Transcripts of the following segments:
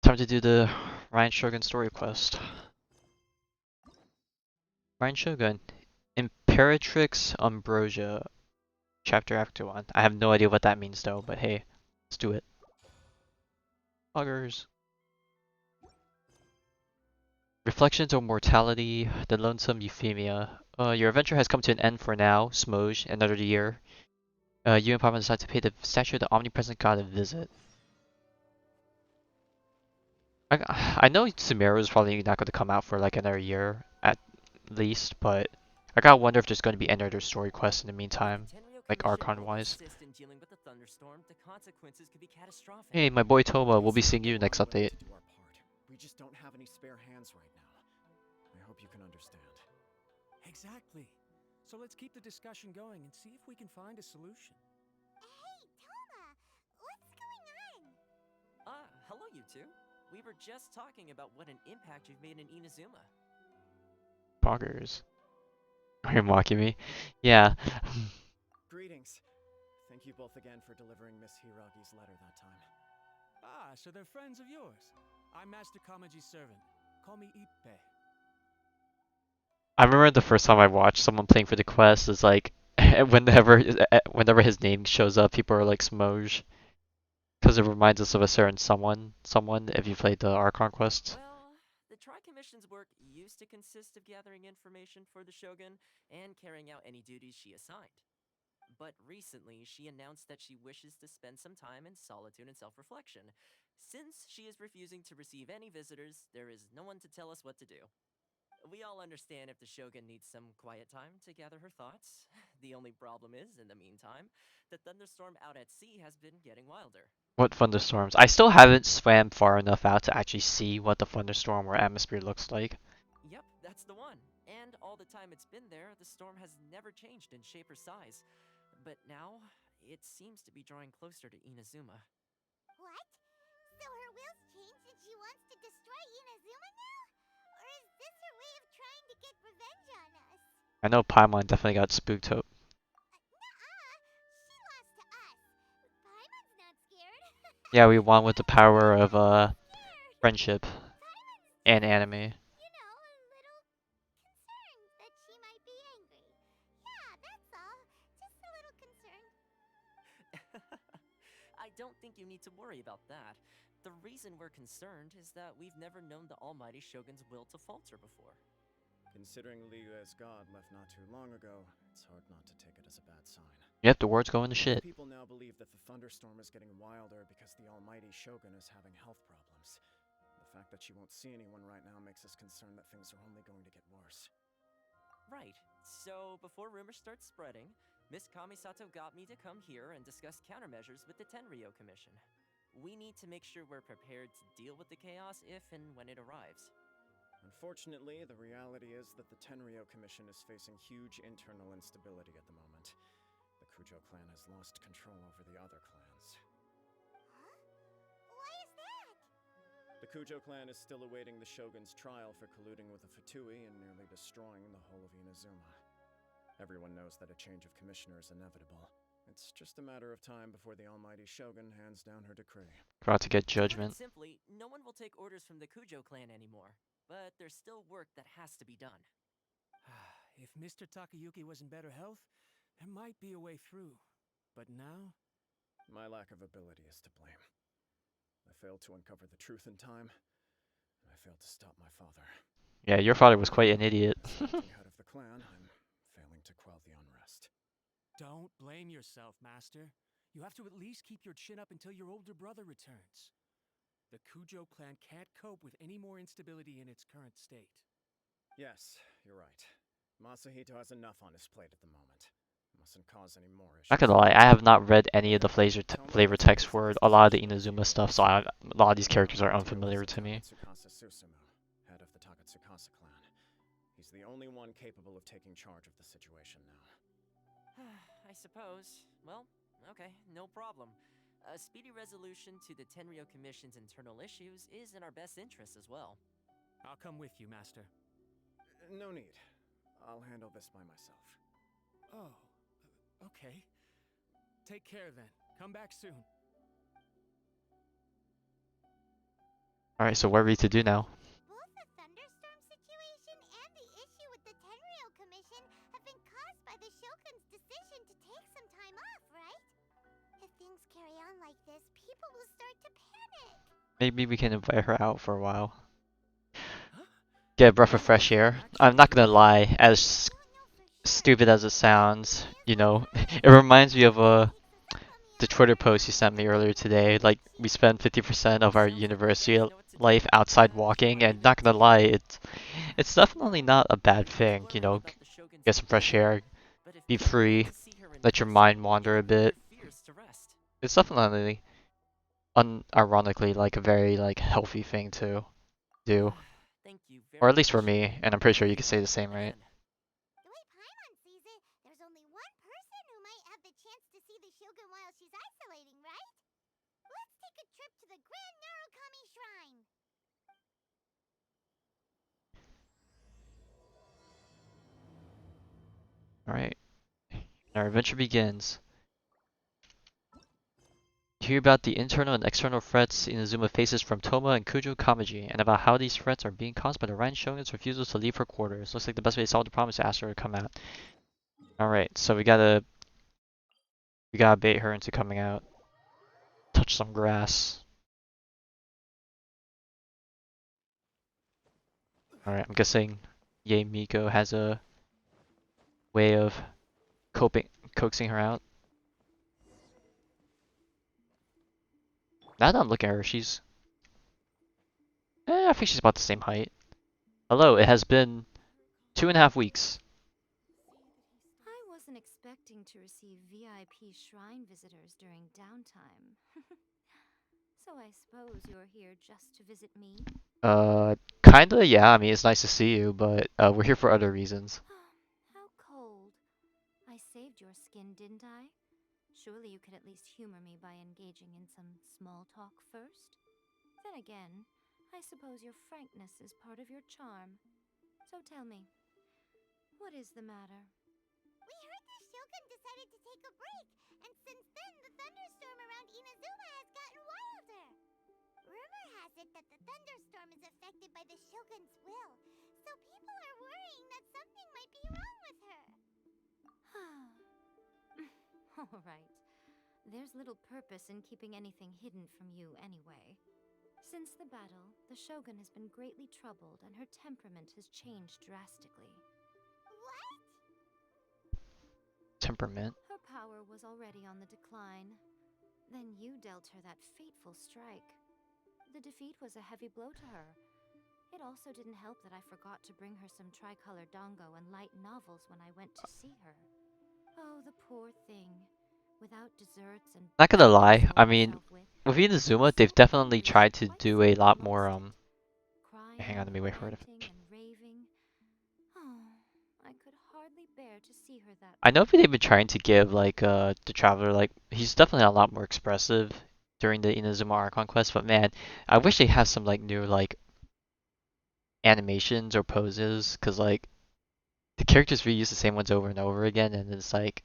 Time to do the Ryan Shogun story quest. Ryan Shogun, Imperatrix Umbrosa, chapter after 1. I have no idea what that means though, but hey, let's do it. Buggers. Reflections on Mortality, the Lonesome Euphemia. Your adventure has come to an end for now, Smoj, another year. You and Papa decide to pay the statue of the omnipresent god a visit. I know Sumeru is probably not going to come out for like another year at least, but I gotta wonder if there's going to be any other story quests in the meantime, like Archon wise. Hey, my boy Toma, we'll be seeing you next update. We just don't have any spare hands right now. I hope you can understand. Exactly. So let's keep the discussion going and see if we can find a solution. Hey, Toma! What's going on? Hello you two. We were just talking about what an impact you've made in Inazuma. Poggers. Are you mocking me? Yeah. Greetings. Thank you both again for delivering Miss Hiragi's letter that time. Ah, so they're friends of yours. I'm Master Kamaji's servant. Call me Ippe. I remember the first time I watched someone playing for the quest is like whenever his name shows up, people are like Smoj. Because it reminds us of a certain someone if you played the Archon quest. Well, the Tri-Commission's work used to consist of gathering information for the Shogun and carrying out any duties she assigned. But recently, she announced that she wishes to spend some time in solitude and self-reflection. Since she is refusing to receive any visitors, there is no one to tell us what to do. We all understand if the Shogun needs some quiet time to gather her thoughts. The only problem is, in the meantime, the thunderstorm out at sea has been getting wilder. What thunderstorms? I still haven't swam far enough out to actually see what the thunderstorm or atmosphere looks like. Yep, that's the one. And all the time it's been there, the storm has never changed in shape or size. But now, it seems to be drawing closer to Inazuma. What? So her will's changed and she wants to destroy Inazuma now? Or is this her way of trying to get revenge on us? I know Paimon definitely got spooked up. Nuh-uh! She lost to us. Paimon's not scared. Yeah, we won with the power of Scared. friendship Paimon's and anime. you know, a little concerned that she might be angry. Yeah, that's all. Just a little concerned. I don't think you need to worry about that. The reason we're concerned is that we've never known the almighty Shogun's will to falter before. Considering Liyue's god left not too long ago, it's hard not to take it as a bad sign. Yep, the word's going to shit. People now believe that the thunderstorm is getting wilder because the almighty Shogun is having health problems. The fact that she won't see anyone right now makes us concerned that things are only going to get worse. Right. So, before rumors start spreading, Miss Kamisato got me to come here and discuss countermeasures with the Tenryou Commission. We need to make sure we're prepared to deal with the chaos if and when it arrives. Unfortunately, the reality is that the Tenryou Commission is facing huge internal instability at the moment. The Kujo clan has lost control over the other clans. Huh? Why is that? The Kujo clan is still awaiting the Shogun's trial for colluding with the Fatui and nearly destroying the whole of Inazuma. Everyone knows that a change of commissioner is inevitable. It's just a matter of time before the almighty Shogun hands down her decree. About to get To put it judgment. simply, no one will take orders from the Kujo clan anymore. But there's still work that has to be done. If Mr. Takayuki was in better health, there might be a way through. But now? My lack of ability is to blame. I failed to uncover the truth in time, and I failed to stop my father. Yeah, your father was quite an idiot. As acting head of the clan, I'm failing to quell the unrest. Don't blame yourself, Master. You have to at least keep your chin up until your older brother returns. The Kujo clan can't cope with any more instability in its current state. Yes, you're right. Masahito has enough on his plate at the moment. Mustn't cause any more issues. Not gonna lie, I have not read any of the flavor text for a lot of the Inazuma stuff, so a lot of these characters are unfamiliar to me. Tsukasa Susumu, head of the Takatsukasa clan. He's the only one capable of taking charge of the situation now. I suppose. Well, okay, no problem. A speedy resolution to the Tenryou Commission's internal issues is in our best interest as well. I'll come with you, Master. No need. I'll handle this by myself. Oh, okay. Take care then. Come back soon. Alright, so what are we to do now? Both the thunderstorm situation and the issue with the Tenryou Commission have been caused by the Shogun's decision to take some time off, right? If things carry on like this, people will start to panic. Maybe we can invite her out for a while. Huh? Get a breath of Will fresh Imperatrix air. actually I'm not do gonna that? lie, as We won't know for sure, stupid as it but the sounds, idea is you what's know, right. it reminds me It of just takes us up on the the idea Twitter that post you sent me earlier everything will today. be Like, we okay. spend 50% of our Sounds like you university guys know what to life do. outside So walking, what do you and not think, gonna team? lie, it's definitely not a bad Everyone's thing, you worried know, about the Shogun's get some fresh condition, air, but if be people get free, to see her in let your person, mind it wander a can put bit. their fears to rest. It's definitely, unironically, like a very like healthy thing to do, Thank you or very at least for much. me, and I'm pretty sure you could Thank say you the same, right? again. The way Paimon sees it, there's only one person who might have the chance to see the Shogun while she's isolating, right? Let's take a trip to the Grand Narukami Shrine. All right, our adventure begins. You hear about the internal and external threats Inazuma faces from Toma and Kujo Kamaji, and about how these threats are being caused by the Raiden Shogun's refusal to leave her quarters. Looks like the best way to solve the problem is to ask her to come out. Alright, so we gotta bait her into coming out. Touch some grass. Alright, I'm guessing Yae Miko has a way of coaxing her out. Now that I'm looking at her, I think she's about the same height. Hello, it has been 2.5 weeks. I wasn't expecting to receive VIP shrine visitors during downtime. So I suppose you're here just to visit me? Kinda, yeah, I mean, it's nice to see you, but we're here for other reasons. How cold. I saved your skin, didn't I? Surely you could at least humor me by engaging in some small talk first? Then again, I suppose your frankness is part of your charm. So tell me, what is the matter? We heard the Shogun decided to take a break, and since then the thunderstorm around Inazuma has gotten wilder. Rumor has it that the thunderstorm is affected by the Shogun's will, so people are worrying that something might be wrong with her. Alright. There's little purpose in keeping anything hidden from you anyway. Since the battle, the Shogun has been greatly troubled and her temperament has changed drastically. What? Temperament. Her power was already on the decline. Then you dealt her that fateful strike. The defeat was a heavy blow to her. It also didn't help that I forgot to bring her some tricolor dango and light novels when I went to see her. Oh, the poor thing. Without desserts and Not gonna books to lie, I console mean, herself with, with she was Inazuma, so they've definitely angry she tried to quite do a simply lot lost more, it. hang on, Crying, let me wait for it. ranting, and raving. Oh, I could hardly bear to see her that I know way. they've been trying to give like the Traveler like he's definitely a lot more expressive during the Inazuma Archon quest, but man, I wish they had some like new like animations or poses, cause like the characters reuse the same ones over and over again, and it's like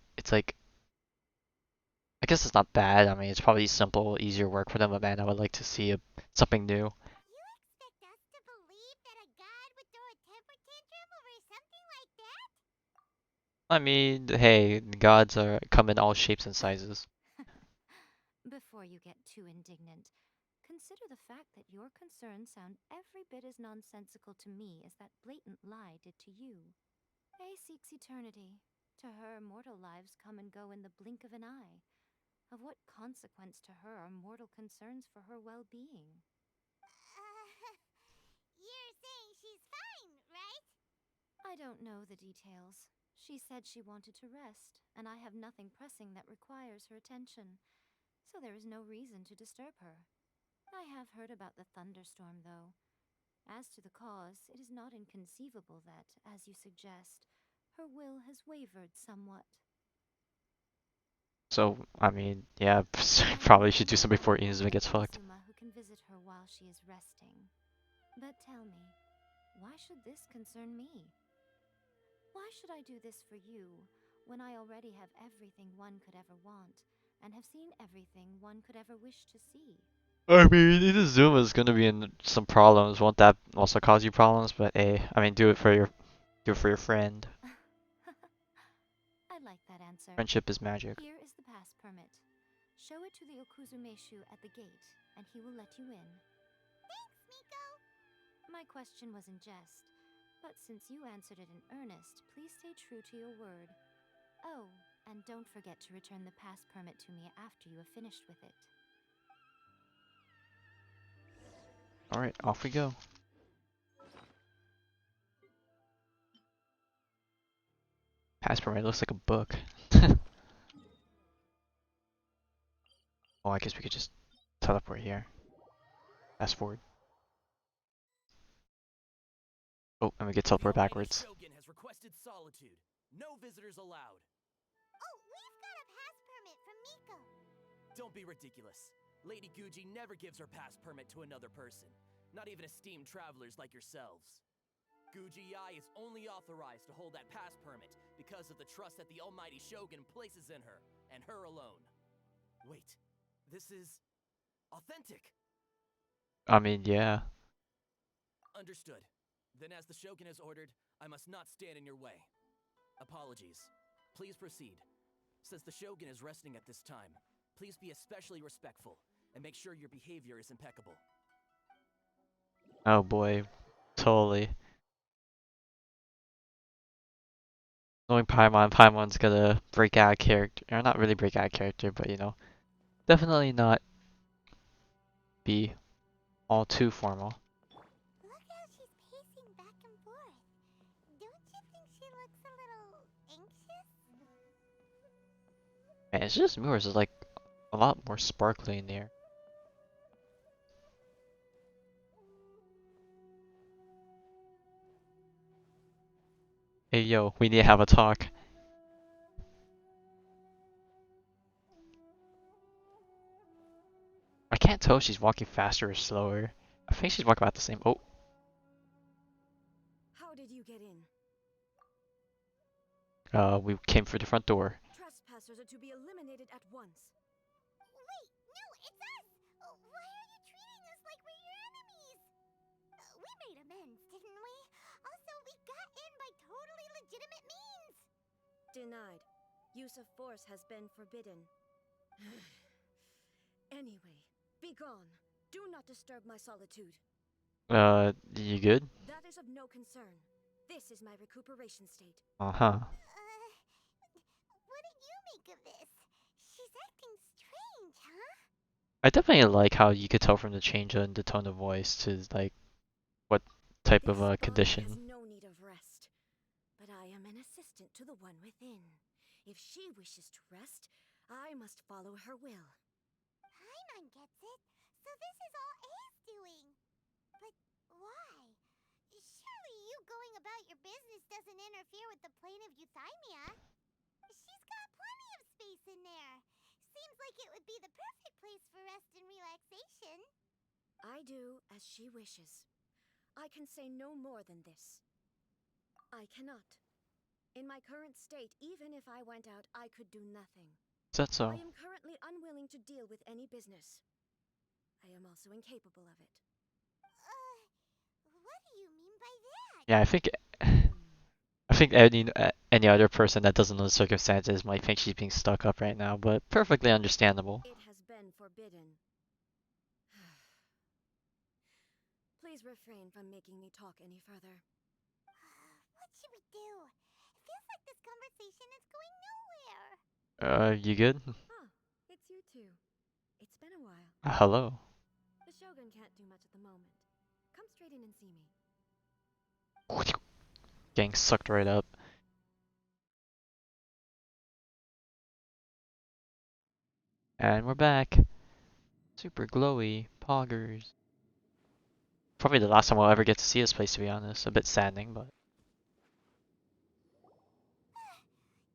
I guess it's not bad. I mean, it's probably simple, easier work for them, but man, I would like to see something new. You expect us to believe that a god would throw a temper tantrum over something like that? I mean, hey, gods are come in all shapes and sizes. Before you get too indignant, consider the fact that your concerns sound every bit as nonsensical to me as that blatant lie did to you. A seeks eternity. To her, mortal lives come and go in the blink of an eye. Of what consequence to her are mortal concerns for her well-being? You're saying she's fine, right? I don't know the details. She said she wanted to rest, and I have nothing pressing that requires her attention, so there is no reason to disturb her. I have heard about the thunderstorm, though. As to the cause, it is not inconceivable that, as you suggest, her will has wavered somewhat. So, I mean, yeah, I probably have should do no something before doubt Inazuma that gets fucked. Inazuma who can visit her while she is resting. But tell me, why should this concern me? Why should I do this for you, when I already have everything one could ever want, and have seen everything one could ever wish to see? I mean, Inazuma is gonna be in some problems. Won't that also cause you problems? But hey, I mean, do it for your friend. I like that answer. Friendship is magic. Here is the pass permit. Show it to the Okuzumeshu at the gate, and he will let you in. Thanks, Miko! My question was in jest, but since you answered it in earnest, please stay true to your word. Oh, and don't forget to return the pass permit to me after you have finished with it. All right, off we go. Passport, it looks like a book. Oh, I guess we could just teleport here. Fast forward. Oh, and we get The teleport Almighty backwards. Shogun has requested solitude. No visitors allowed. Oh, we've got a pass permit from Miko! Don't be ridiculous. Lady Guji never gives her pass permit to another person, not even esteemed travelers like yourselves. Guji Ai is only authorized to hold that pass permit because of the trust that the Almighty Shogun places in her, and her alone. Wait, this is authentic. I mean, yeah. Understood. Then as the Shogun has ordered, I must not stand in your way. Apologies. Please proceed. Since the Shogun is resting at this time, please be especially respectful, and make sure your behavior is impeccable. Oh boy, totally. Knowing Paimon's gonna break out of character, or not really break out of character, but you know, definitely not be all too formal. Look how she's pacing back and forth. Don't you think she looks a little anxious? Man, it's just mirrors. It's like a lot more sparkly in there. Hey yo, we need to have a talk. I can't tell if she's walking faster or slower. I think she's walking about the same. Oh, How did you get in? we came through the front door. Trespassers are to be eliminated at once. Wait, no, it's us! Why are you treating us like we're your enemies? We made amends, didn't we? Also, we got in by totally legitimate means! Denied. Use of force has been forbidden. Anyway, be gone. Do not disturb my solitude. You good? That is of no concern. This is my recuperation state. Uh-huh. What do you make of this? She's acting strange, huh? I definitely like how you could tell from the change in the tone of voice to like what type of This body has condition. no need of rest. But I am an assistant to the one within. If she wishes to rest, I must follow her will. Paimon gets it. So this is all A's doing. But why? Surely you going about your business doesn't interfere with the plane of Euthymia. She's got plenty of space in there. Seems like it would be the perfect place for rest and relaxation. I do as she wishes. I can say no more than this. I cannot. In my current state, even if I went out, I could do nothing. Is that so? I am currently unwilling to deal with any business. I am also incapable of it. What do you mean by that? Yeah, I think any other person that doesn't know the circumstances might think she's being stuck up right now, but perfectly understandable. It has been forbidden. Please refrain from making me talk any further. What should we do? It feels like this conversation is going nowhere. You good? Ah, it's you two. It's been a while. Hello. The Shogun can't do much at the moment. Come straight in and see me. Getting sucked right up. And we're back. Super glowy, poggers. Probably the last time I'll ever get to see this place, to be honest. A bit saddening, but.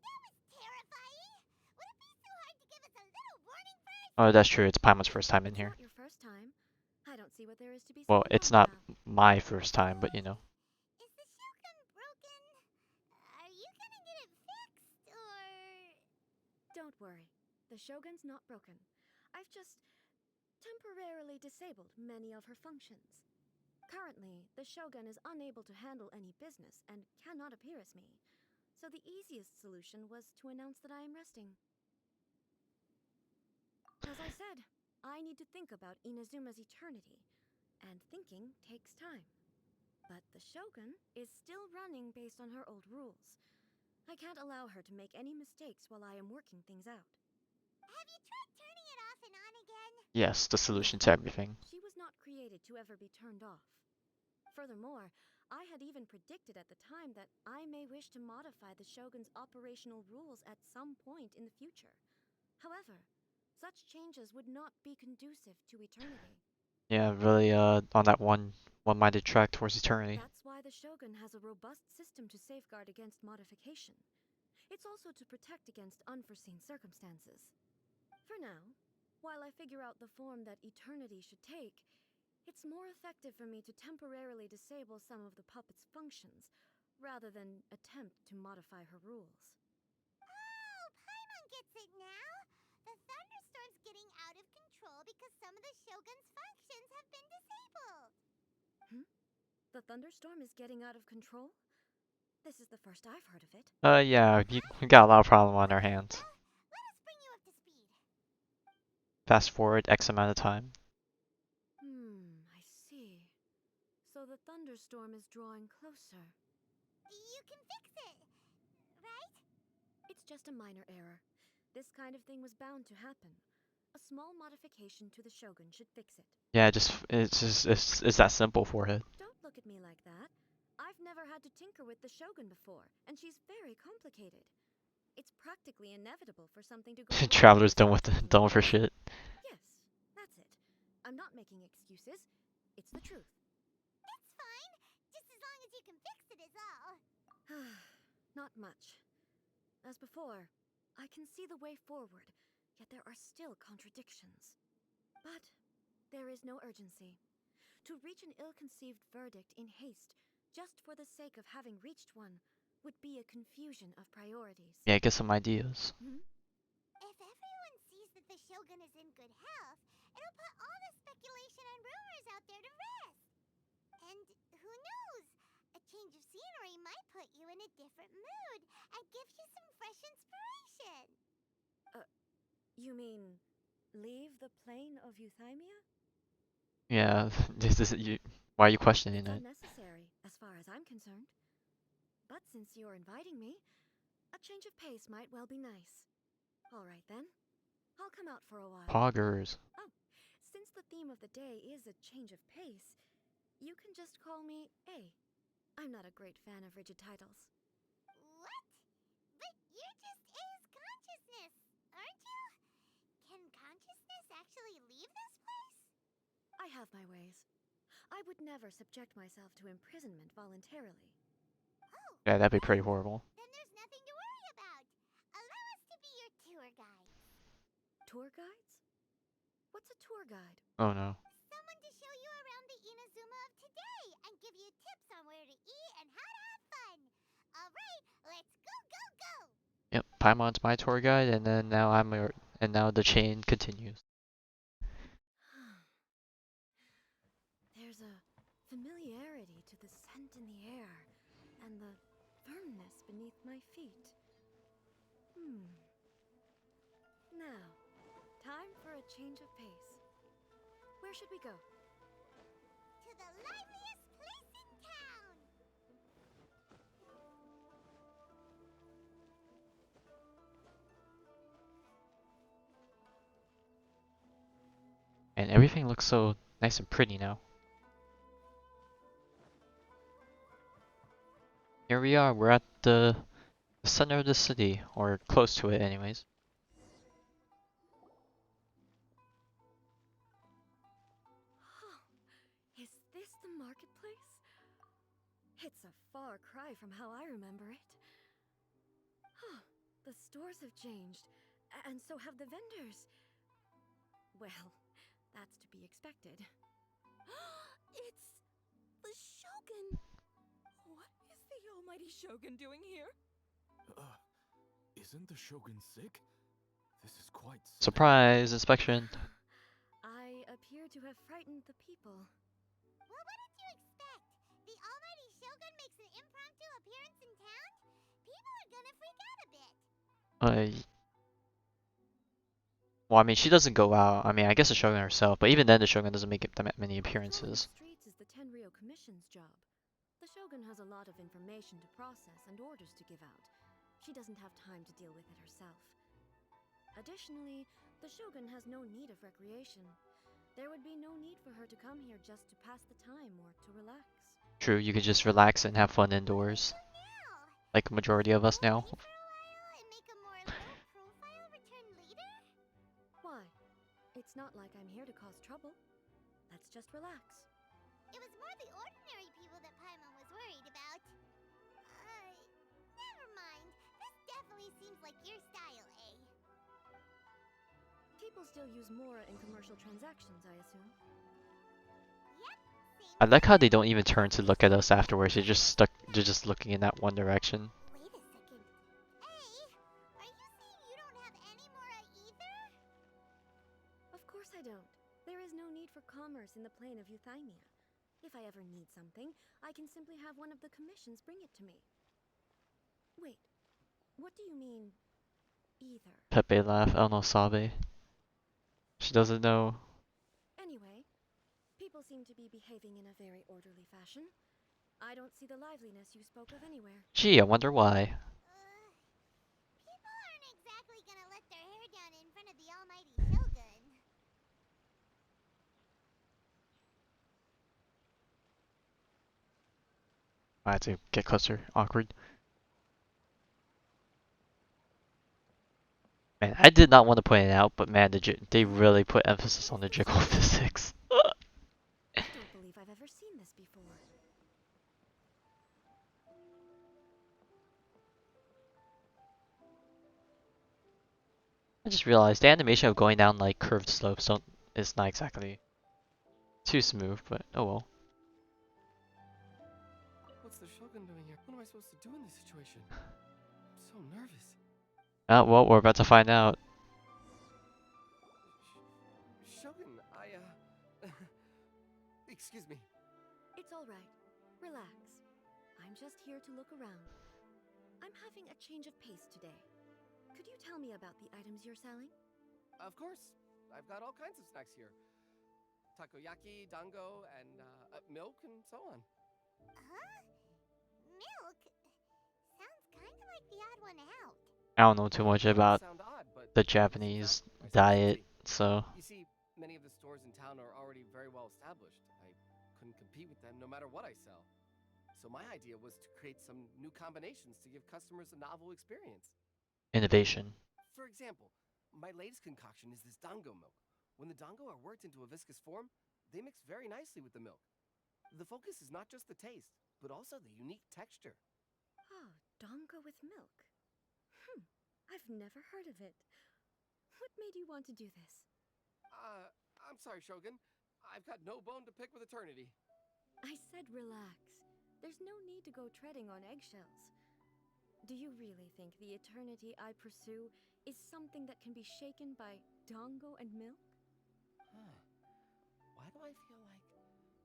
That was terrifying. Would it be so hard to give us a little warning first? Oh, that's true. It's Paimon's first time in It's here. not your first time. I don't see what there is to be Well, so it's alarmed not about. my first time, but you know. Is the Shogun broken? Are you gonna get it fixed, or... Don't worry. The Shogun's not broken. I've just temporarily disabled many of her functions. Currently, the Shogun is unable to handle any business and cannot appear as me, so the easiest solution was to announce that I am resting. As I said, I need to think about Inazuma's eternity, and thinking takes time. But the Shogun is still running based on her old rules. I can't allow her to make any mistakes while I am working things out. Have you tried turning it off and on again? Yes, the solution to No, everything. she was not created to ever be turned off. Furthermore, I had even predicted at the time that I may wish to modify the Shogun's operational rules at some point in the future. However, such changes would not be conducive to eternity. Yeah, really on that one-minded track towards eternity. That's why the Shogun has a robust system to safeguard against modification. It's also to protect against unforeseen circumstances. For now, while I figure out the form that eternity should take, it's more effective for me to temporarily disable some of the puppet's functions, rather than attempt to modify her rules. Oh, Paimon gets it now! The thunderstorm's getting out of control because some of the Shogun's functions have been disabled! The thunderstorm is getting out of control? This is the first I've heard of it. Yeah, we got a lot of problem on our hands. Let us bring you up to speed. Fast forward X amount of time. I see. So the thunderstorm is drawing closer. You can fix it, right? It's just a minor error. This kind of thing was bound to happen. A small modification to the Shogun should fix it. Yeah, it's that simple for it. Don't look at me like that. I've never had to tinker with the Shogun before, and she's very complicated. It's practically inevitable for something to go wrong. Traveler's done with her shit. Yes, that's it. I'm not making excuses. It's the truth. It's fine, just as long as you can fix it is all. Not much. As before, I can see the way forward, yet there are still contradictions. But there is no urgency. To reach an ill-conceived verdict in haste, just for the sake of having reached one, would be a confusion of priorities. Yeah, get some ideas. If everyone sees that the Shogun is in good health, it'll put all the speculation and rumors out there to rest. And who knows? A change of scenery might put you in a different mood and give you some fresh inspiration. You mean, leave the plane of Euthymia? Yeah, why are you questioning It's it? unnecessary, as far as I'm concerned. But since you're inviting me, a change of pace might well be nice. Alright then, I'll come out for a while. Poggers. Oh, since the theme of the day is a change of pace, you can just call me A. I'm not a great fan of rigid titles. What? But you're just A's consciousness, aren't you? Can consciousness actually leave this place? I have my ways. I would never subject myself to imprisonment voluntarily. Oh, Yeah, that'd be great. pretty horrible. Then there's nothing to worry about. Allow us to be your tour guides. Tour guides? What's a tour guide? Oh no. Someone to show you around the Inazuma of today and give you tips on where to eat and how to have fun. Alright, let's go, go, go! Yep, Paimon's my tour guide, and then now the chain continues. There's a familiarity to the scent in the air and the firmness beneath my feet. Now, time for a change of pace. Where should we go? To the liveliest place in town! And everything looks so nice and pretty now. Here we are, we're at the center of the city, or close to it anyways. Is this the marketplace? It's a far cry from how I remember it. The stores have changed, and so have the vendors. Well, that's to be expected. It's the Shogun! What is the almighty Shogun doing here? Isn't the Shogun sick? This is quite sad. Surprise inspection. I appear to have frightened the people. Well, what did you expect? The almighty Shogun makes an impromptu appearance in town? People are gonna freak out a bit. Well, I mean, she doesn't go out. I mean, I guess the Shogun herself, but even then, the Shogun doesn't make that many Patrolling appearances. the streets is the Tenryou Commission's job. The Shogun has a lot of information to process and orders to give out. She doesn't have time to deal with it herself. Additionally, the Shogun has no need of recreation. There would be no need for her to come here just to pass the time or to relax. True, you could just relax and have fun indoors, Now, like a majority of us now. for a while and make a more low-profile return later? Why? It's not like I'm here to cause trouble. Let's just relax. It was more the ordinary people that Paimon was worried about. Never mind. This definitely seems like your style, eh? People still use Mora in commercial transactions, I assume. Yep, same. I like how they don't even turn to look at us afterwards. They're just stuck. They're just looking in that one direction. Wait a second. Hey, are you saying you don't have any Mora either? Of course I don't. There is no need for commerce in the plane of Euthymia. If I ever need something, I can simply have one of the commissions bring it to me. Wait, what do you mean, either? Pepe laugh. El no sabe. She doesn't know. Anyway, people seem to be behaving in a very orderly fashion. I don't see the liveliness you spoke of anywhere. Gee, I wonder why. People aren't exactly gonna let their hair down in front of the almighty Shogun. I had to get closer. Awkward. Man, I did not want to point it out, but man, they really put emphasis on the jiggle physics. I don't believe I've ever seen this before. I just realized the animation of going down like curved slopes is not exactly too smooth, but oh well. What's the Shogun doing here? What am I supposed to do in this situation? I'm so nervous. Well, we're about to find out. Shogun, excuse me. It's all right. Relax. I'm just here to look around. I'm having a change of pace today. Could you tell me about the items you're selling? Of course. I've got all kinds of snacks here. Takoyaki, dango, and milk, and so on. Huh? Milk? Sounds kinda like the odd one out. I don't know too much It might about sound odd, but the it's Japanese exactly my diet, specialty. so You see, many of the stores in town are already very well established. I couldn't compete with them no matter what I sell. So my idea was to create some new combinations to give customers a novel experience. innovation. For example, my latest concoction is this dango milk. When the dango are worked into a viscous form, they mix very nicely with the milk. The focus is not just the taste, but also the unique texture. Oh, dango with milk. I've never heard of it. What made you want to do this? I'm sorry, Shogun. I've got no bone to pick with eternity. I said relax. There's no need to go treading on eggshells. Do you really think the eternity I pursue is something that can be shaken by dango and milk? Huh. Why do I feel like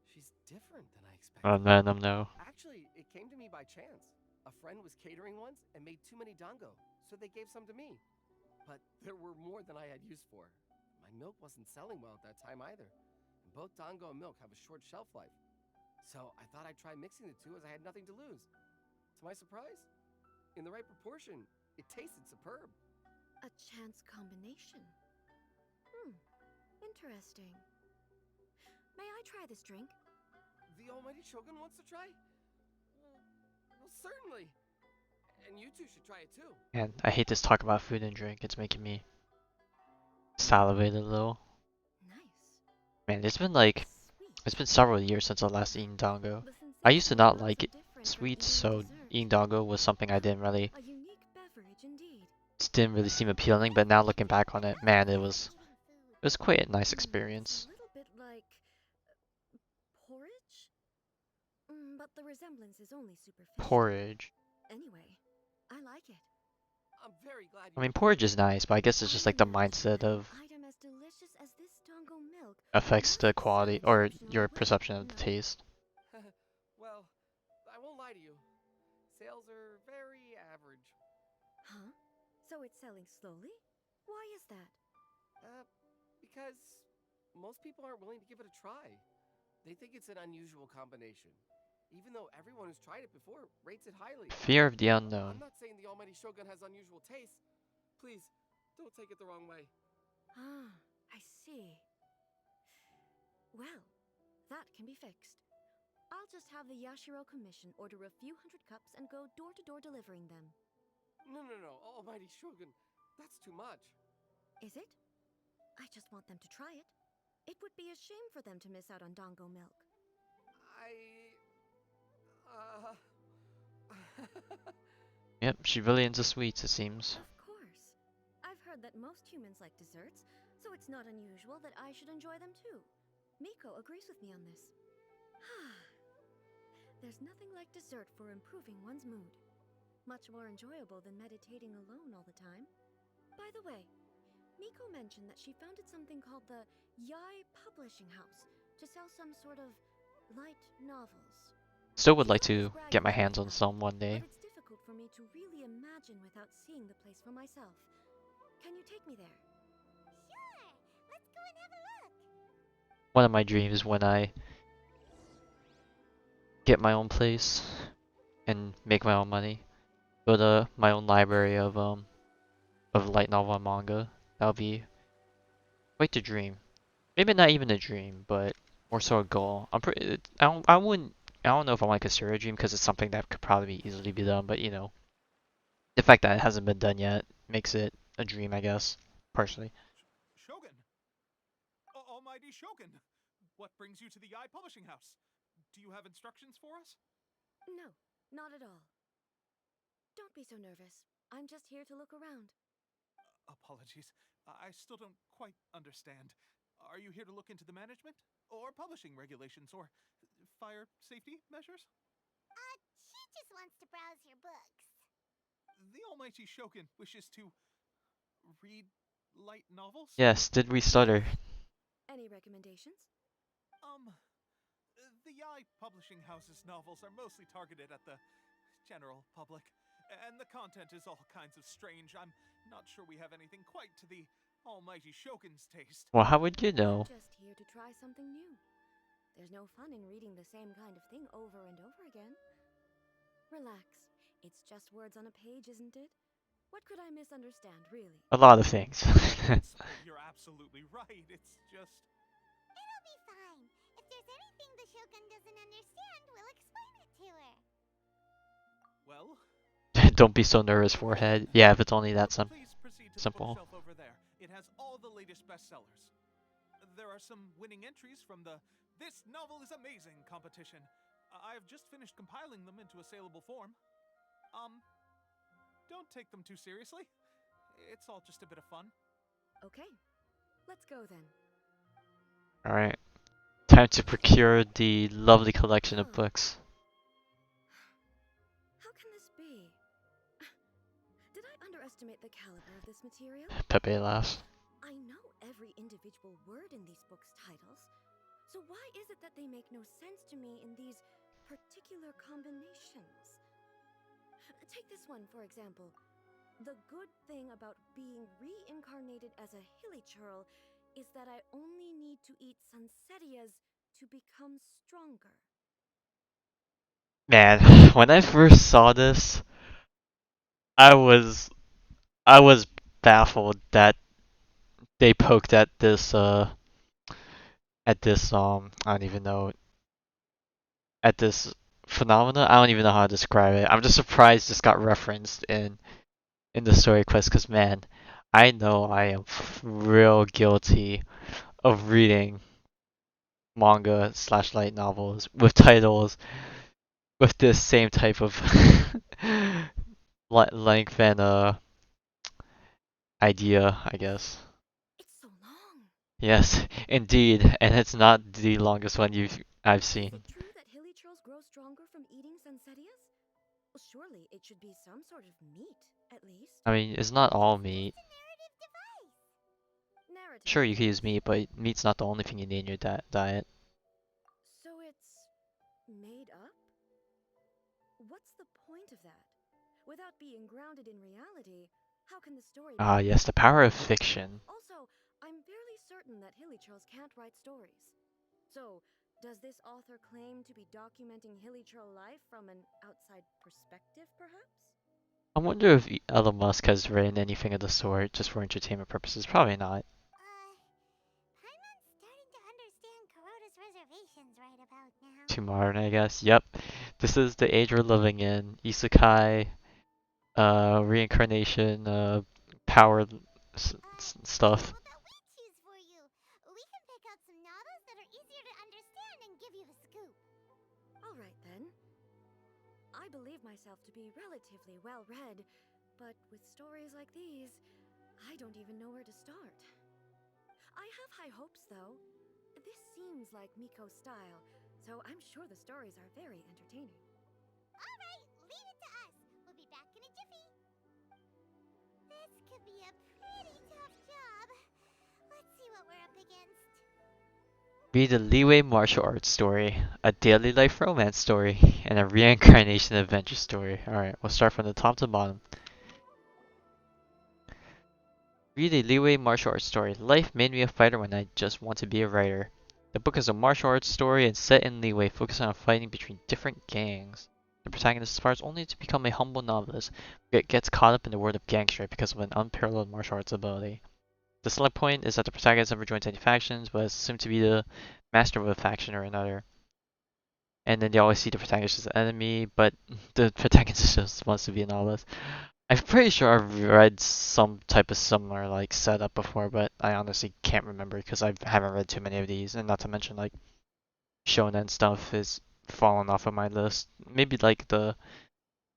she's different than I expected? Let them know. Actually, it came to me by chance. A friend was catering once and made too many dango, so they gave some to me. But there were more than I had use for. My milk wasn't selling well at that time either. And both dango and milk have a short shelf life. So I thought I'd try mixing the two as I had nothing to lose. To my surprise, in the right proportion, it tasted superb. A chance combination. Interesting. May I try this drink? The almighty Shogun wants to try? Well, certainly. And you two should try it too. And I hate this talk about food and drink. It's making me salivate a little. Nice. Man, it's been Sweet. several years since I last eaten dango. The I used to sensation not is like also it different from sweet, eating so dessert. eating dango was something I didn't really A unique beverage indeed. seem appealing. But now looking back on it, man, it was quite a nice experience. It's a little bit like porridge, but the resemblance is only superficial. Porridge. Anyway, I like it. I'm very glad you I mean, porridge is nice, but I guess it's just like the mindset of Item as delicious as this dango milk affects must the sell quality or exceptionally your well, perception of the no? taste. Well, I won't lie to you. Sales are very average. Huh? So it's selling slowly? Why is that? Because most people aren't willing to give it a try. They think it's an unusual combination. Even though everyone who's tried it before rates it highly. Fear of the I'm unknown. not saying the Almighty Shogun has unusual taste. Please, don't take it the wrong way. Ah, I see. Well, that can be fixed. I'll just have the Yashiro Commission order a few hundred cups and go door-to-door delivering them. No, Almighty Shogun. That's too much. Is it? I just want them to try it. It would be a shame for them to miss out on dango milk. Yep, she really into sweets, it seems. Of course. I've heard that most humans like desserts, so it's not unusual that I should enjoy them too. Miko agrees with me on this. There's nothing like dessert for improving one's mood. Much more enjoyable than meditating alone all the time. By the way, Miko mentioned that she founded something called the Yai Publishing House to sell some sort of light novels. Still would She's like always to get bragging my about hands on that, some one day. but it's difficult for me to really imagine without seeing the place for myself. Can you take me there? Sure! Let's go and have a look! One of my dreams when I get my own place and make my own money, build my own library of light novel and manga. That'll be quite the dream. Maybe not even a dream, but more so a goal. I'm pretty. I wouldn't. I don't know if I want to consider it a dream because it's something that could probably easily be done. But you know, the fact that it hasn't been done yet makes it a dream, I guess. Personally. Shogun! Almighty Shogun! What brings you to the Yai Publishing House? Do you have instructions for us? No, not at all. Don't be so nervous. I'm just here to look around. Apologies. I still don't quite understand. Are you here to look into the management? Or publishing regulations? Or fire safety measures? She just wants to browse your books. The Almighty Shogun wishes to read light novels? Yes. Did we stutter? Any recommendations? The Yai Publishing House's novels are mostly targeted at the general public, and the content is all kinds of strange. I'm not sure we have anything quite to the Almighty Shogun's taste. Well, how would you know? I'm just here to try something new. There's no fun in reading the same kind of thing over and over again. Relax. It's just words on a page, isn't it? What could I misunderstand, really? A lot of things. You're absolutely right. It's just... It'll be fine. If there's anything the Shogun doesn't understand, we'll explain it to her. Well... Don't be so nervous, forehead. Yeah, if it's only that Please proceed to simple. the bookshelf over there. It has all the latest bestsellers. There are some winning entries from the This Novel is Amazing competition. I've just finished compiling them into a saleable form. Don't take them too seriously. It's all just a bit of fun. Okay, let's go then. Alright. Time to procure the lovely collection of books. How can this be? Did I underestimate the caliber of this material? Pepe laughs. I know every individual word in these books' titles, so why is it that they make no sense to me in these particular combinations? Take this one, for example. The good thing about being reincarnated as a hilly churl is that I only need to eat Sansetias to become stronger. Man, when I first saw this, I was baffled that they poked at this I don't even know, at this phenomena. I don't even know how to describe it. I'm just surprised this got referenced in the story quest because man, I know I am real guilty of reading manga slash light novels with titles with this same type of length and idea, I guess. It's so long. Yes, indeed, and it's not the longest one I've Is seen. it true that hilly churls grow stronger from eating Sansetias? Well, surely it should be some sort of meat, at least. I mean, it's not all meat. It's a narrative device. Sure, you can use meat, but meat's not the only thing you need in your diet. So it's made up? What's the point of that? Without being grounded in reality, how can the story be Ah, yes, the effective? power of fiction. Also, I'm fairly certain that Hilly can't write stories. So, does this author claim to be documenting Hilly life from an outside perspective, perhaps? I wonder if Elon Musk has written anything of the sort just for entertainment purposes. Probably not. Paimon's starting to understand Kuroda's reservations right about now. Too modern, I guess. Yep. This is the age we're living in. Isekai, reincarnation, power stuff. What about we choose for you? We can pick out some novels that are easier to understand and give you the scoop. Alright then. I believe myself to be relatively well read, but with stories like these, I don't even know where to start. I have high hopes, though. This seems like Miko's style, so I'm sure the stories are very entertaining. Alright, leave it to us. We'll be back in a jiffy. This could be a pretty tough job. Let's see what we're up against. Read a leeway martial arts story, a daily life romance story, and a reincarnation adventure story. Alright, we'll start from the top to bottom. Read a leeway martial arts story. Life made me a fighter when I just want to be a writer. The book is a martial arts story and set in leeway, focusing on fighting between different gangs. The protagonist aspires only to become a humble novelist, yet gets caught up in the world of gang strife because of an unparalleled martial arts ability. The select point is that the protagonist never joins any factions, but is assumed to be the master of a faction or another. And then they always see the protagonist as an enemy, but the protagonist just wants to be a novelist. I'm pretty sure I've read some type of similar like setup before, but I honestly can't remember because I haven't read too many of these, and not to mention like shonen stuff is falling off of my list. Maybe like the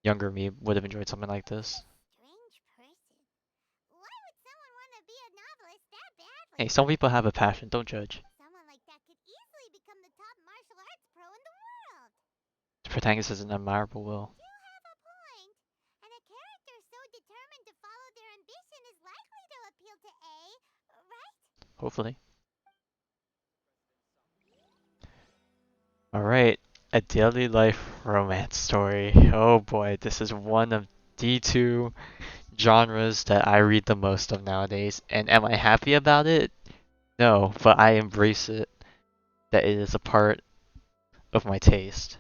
younger me would have enjoyed something like this. Strange person. Why would someone want to be a novelist that Hey, badly? some people have a passion, don't judge. Someone like that could easily become the top martial arts pro in the world. The protagonist has an admirable will. You have a point. And a character so determined to follow their ambition is likely to appeal to A, right? Hopefully. Alright, a daily life romance story. Oh boy, this is one of the two genres that I read the most of nowadays. And am I happy about it? No, but I embrace it. That it is a part of my taste,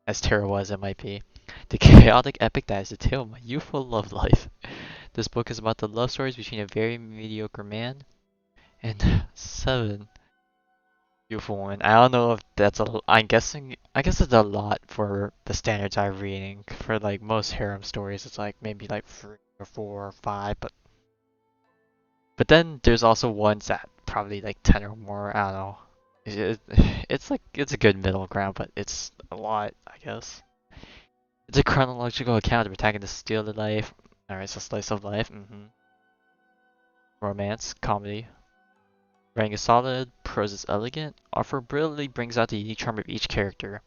as terrible as it might be. The chaotic epic that is the tale of my youthful love life. This book is about the love stories between a very mediocre man and 7 beautiful women. I don't know if that's I'm guessing. I guess it's a lot for the standards I'm reading. For like most harem stories, it's like maybe like 3 or 4 or 5, but then there's also ones that probably like 10 or more. I don't know. It's like it's a good middle ground, but it's a lot, I guess. It's a chronological account of attacking the steal of life. Alright, so slice of life. Romance, comedy. Writing is solid, prose is elegant. Offer brilliantly brings out the unique charm of each character.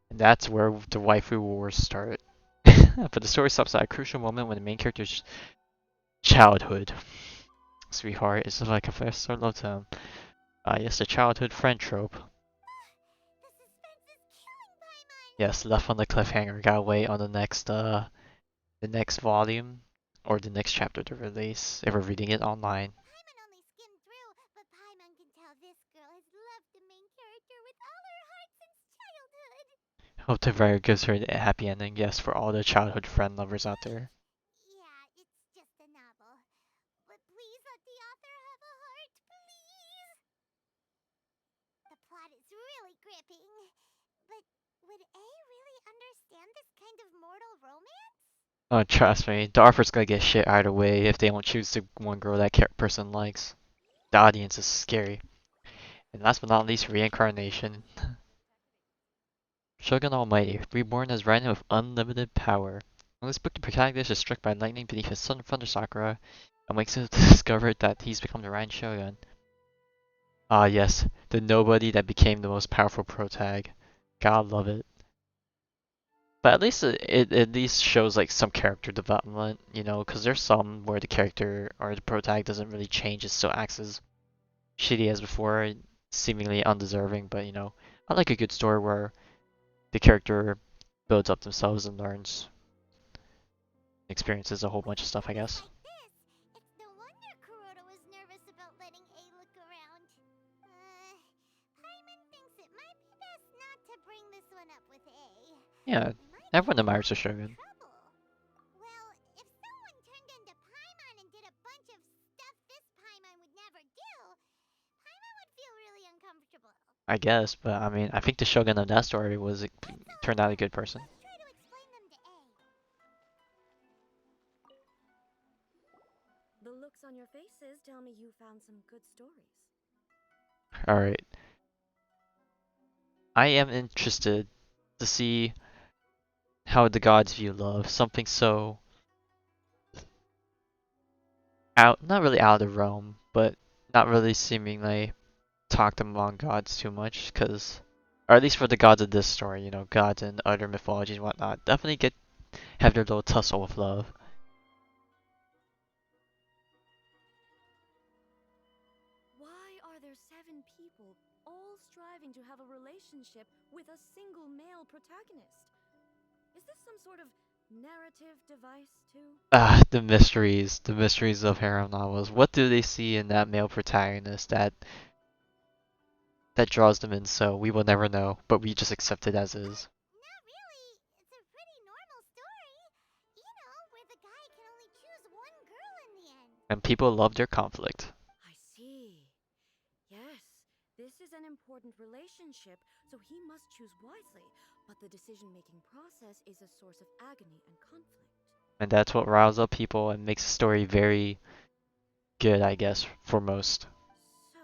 And that's where the waifu wars start. But the story stops at a crucial moment when the main character's childhood sweetheart is like a first I loved him. Yes, the childhood friend trope. The suspense is killing Paimon. Yes, left on the cliffhanger. Gotta wait on the next volume or the next chapter to release if we're reading it online. Paimon only skimmed through, but Paimon can tell this girl has loved the main character with all her heart since childhood. Hope the writer gives her a happy ending. Yes, for all the childhood friend lovers out there. Yeah, it's just a novel. But please let the author have a heart, please. The plot is really gripping. But would A really understand this kind of mortal romance? Oh, trust me, the author's gonna get shit either way if they don't choose the one girl that person likes. The audience is scary. And last but not least, reincarnation. Shogun Almighty, reborn as Raiden with unlimited power. In this book, the protagonist is struck by lightning beneath his son Thunder Sakura and wakes up to discover that he's become the Raiden Shogun. Ah yes, the nobody that became the most powerful protag. God love it. But at least it at least shows like some character development, you know, because there's some where the character or the protagonist doesn't really change, it still acts as shitty as before, seemingly undeserving. But you know, I like a good story where the character builds up themselves and learns, experiences a whole bunch of stuff, I guess. Like this, it's no wonder Kuroda was nervous about letting A look around. Paimon thinks it might be best not to bring this one up with A. Yeah, We might everyone get in admires the more Shogun. trouble. Well, if someone turned into Paimon and did a bunch of stuff this Paimon would never do, Paimon would feel really uncomfortable. I guess, but I mean, I think the Shogun of that story was That's all turned right. out a good person. Let's try to explain them to A. The looks on your faces tell me you found some good stories. All right, I am interested to see how the gods view love. Something so out, not really out of the realm, but not really seemingly talked among gods too much, because, or at least for the gods of this story, you know, gods in other mythologies and whatnot, definitely get have their little tussle with love. Why are there 7 people all striving to have a relationship with a single male protagonist? Is this some sort of narrative device, too? Ah, the mysteries of harem novels. What do they see in that male protagonist that draws them in? So we will never know, but we just accept it as is. Not really. It's a pretty normal story. You know, where the guy can only choose one girl in the end. And people love their conflict. I see. Yes, this is an important relationship, so he must choose wisely. But the decision-making process is a source of agony and conflict. And that's what riles up people and makes the story very good, I guess, for most. So,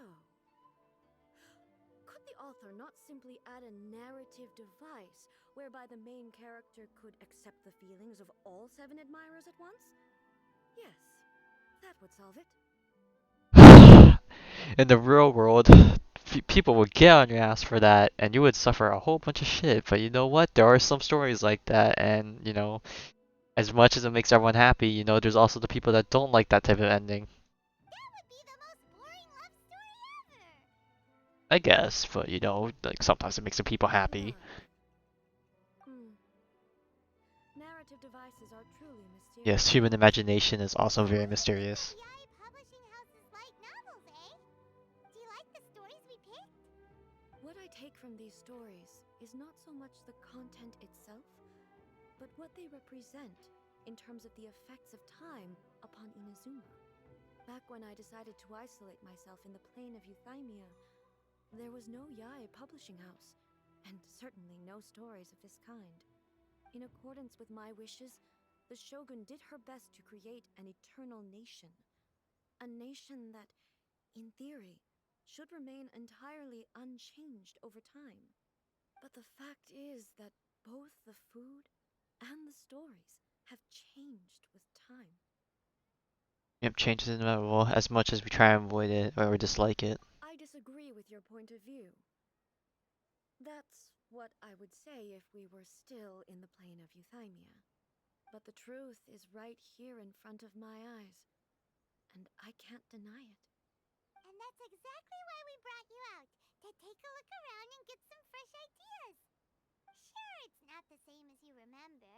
could the author not simply add a narrative device whereby the main character could accept the feelings of all 7 admirers at once? Yes, that would solve it. In the real world, people would get on your ass for that, and you would suffer a whole bunch of shit. But you know what? There are some stories like that, and you know, as much as it makes everyone happy, you know, there's also the people that don't like that type of ending. That would be the most boring love story ever. I guess, but you know, like sometimes it makes the people happy. Look. Narrative devices are truly mysterious. Yes, human imagination is also very mysterious. Yaoi Publishing House's light novels, eh? Do you like the stories we picked? What I take from these stories is not so much the content itself, but what they represent in terms of the effects of time upon Inazuma. Back when I decided to isolate myself in the plane of Euthymia, there was no Yaoi Publishing House, and certainly no stories of this kind. In accordance with my wishes, the Shogun did her best to create an eternal nation. A nation that, in theory, should remain entirely unchanged over time. But the fact is that both the food and the stories have changed with time. Yep, change is inevitable as much as we try and avoid it or dislike it. I disagree with your point of view. That's what I would say if we were still in the plane of Euthymia. But the truth is right here in front of my eyes, and I can't deny it. And that's exactly why we brought you out, to take a look around and get some fresh ideas. Sure, it's not the same as you remember,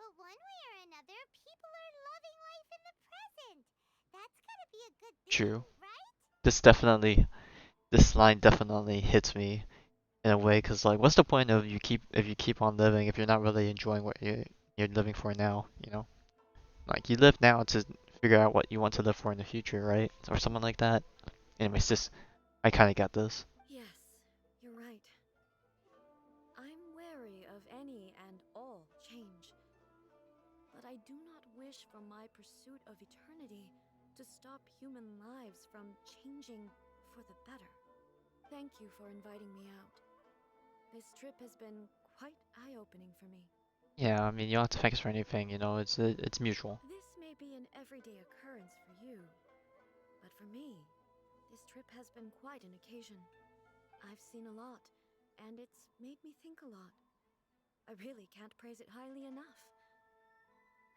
but one way or another, people are loving life in the present. That's gotta be a good thing, True. right? This line definitely hits me in a way, cause like, what's the point of if you keep on living if you're not really enjoying what you're living for now, you know? Like you live now to figure out what you want to live for in the future, right? Or something like that. Anyways, this I kind of got this. Yes, you're right. I'm wary of any and all change. But I do not wish for my pursuit of eternity to stop human lives from changing for the better. Thank you for inviting me out. This trip has been quite eye-opening for me. Yeah, I mean, you don't have to thank us for anything, you know, it's mutual. This may be an everyday occurrence for you, but for me, this trip has been quite an occasion. I've seen a lot, and it's made me think a lot. I really can't praise it highly enough.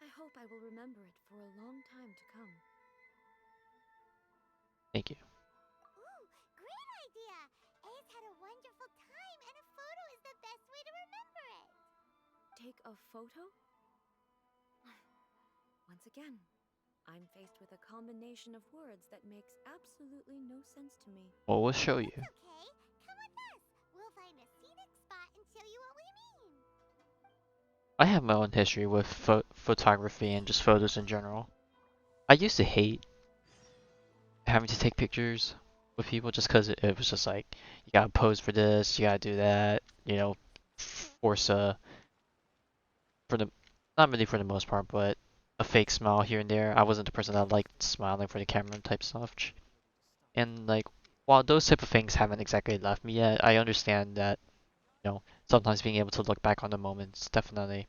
I hope I will remember it for a long time to come. Thank you. Ooh, great idea! A's had a wonderful time, and a photo is the best way to remember it. Take a photo? Once again, I'm faced with a combination of words that makes absolutely no sense to me. Well, we'll show you. Okay, come with us. We'll find a scenic spot and show you what we mean. I have my own history with photography and just photos in general. I used to hate having to take pictures with people just because it was just like, you gotta pose for this, you gotta do that, you know, force for the, not really for the most part, but a fake smile here and there. I wasn't the person that liked smiling for the camera type stuff. And like, while those type of things haven't exactly left me yet, I understand that, sometimes being able to look back on the moments definitely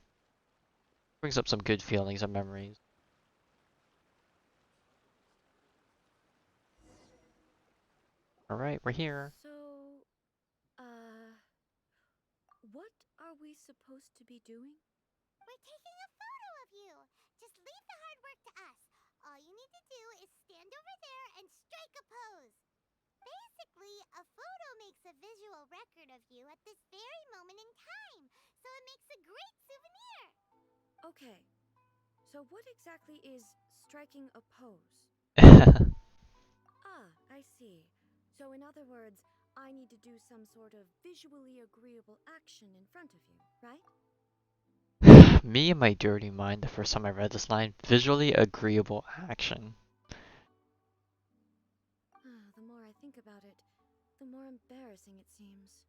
brings up some good feelings and memories. Alright, we're here. So, what are we supposed to be doing? We're taking a photo of you. Just leave the hard work to us. All you need to do is stand over there and strike a pose. Basically, a photo makes a visual record of you at this very moment in time, so it makes a great souvenir. Okay, so what exactly is striking a pose? Ah, I see. So in other words, I need to do some sort of visually agreeable action in front of you, right? Me and my dirty mind, the first time I read this line, visually agreeable action. The more I think about it, the more embarrassing it seems.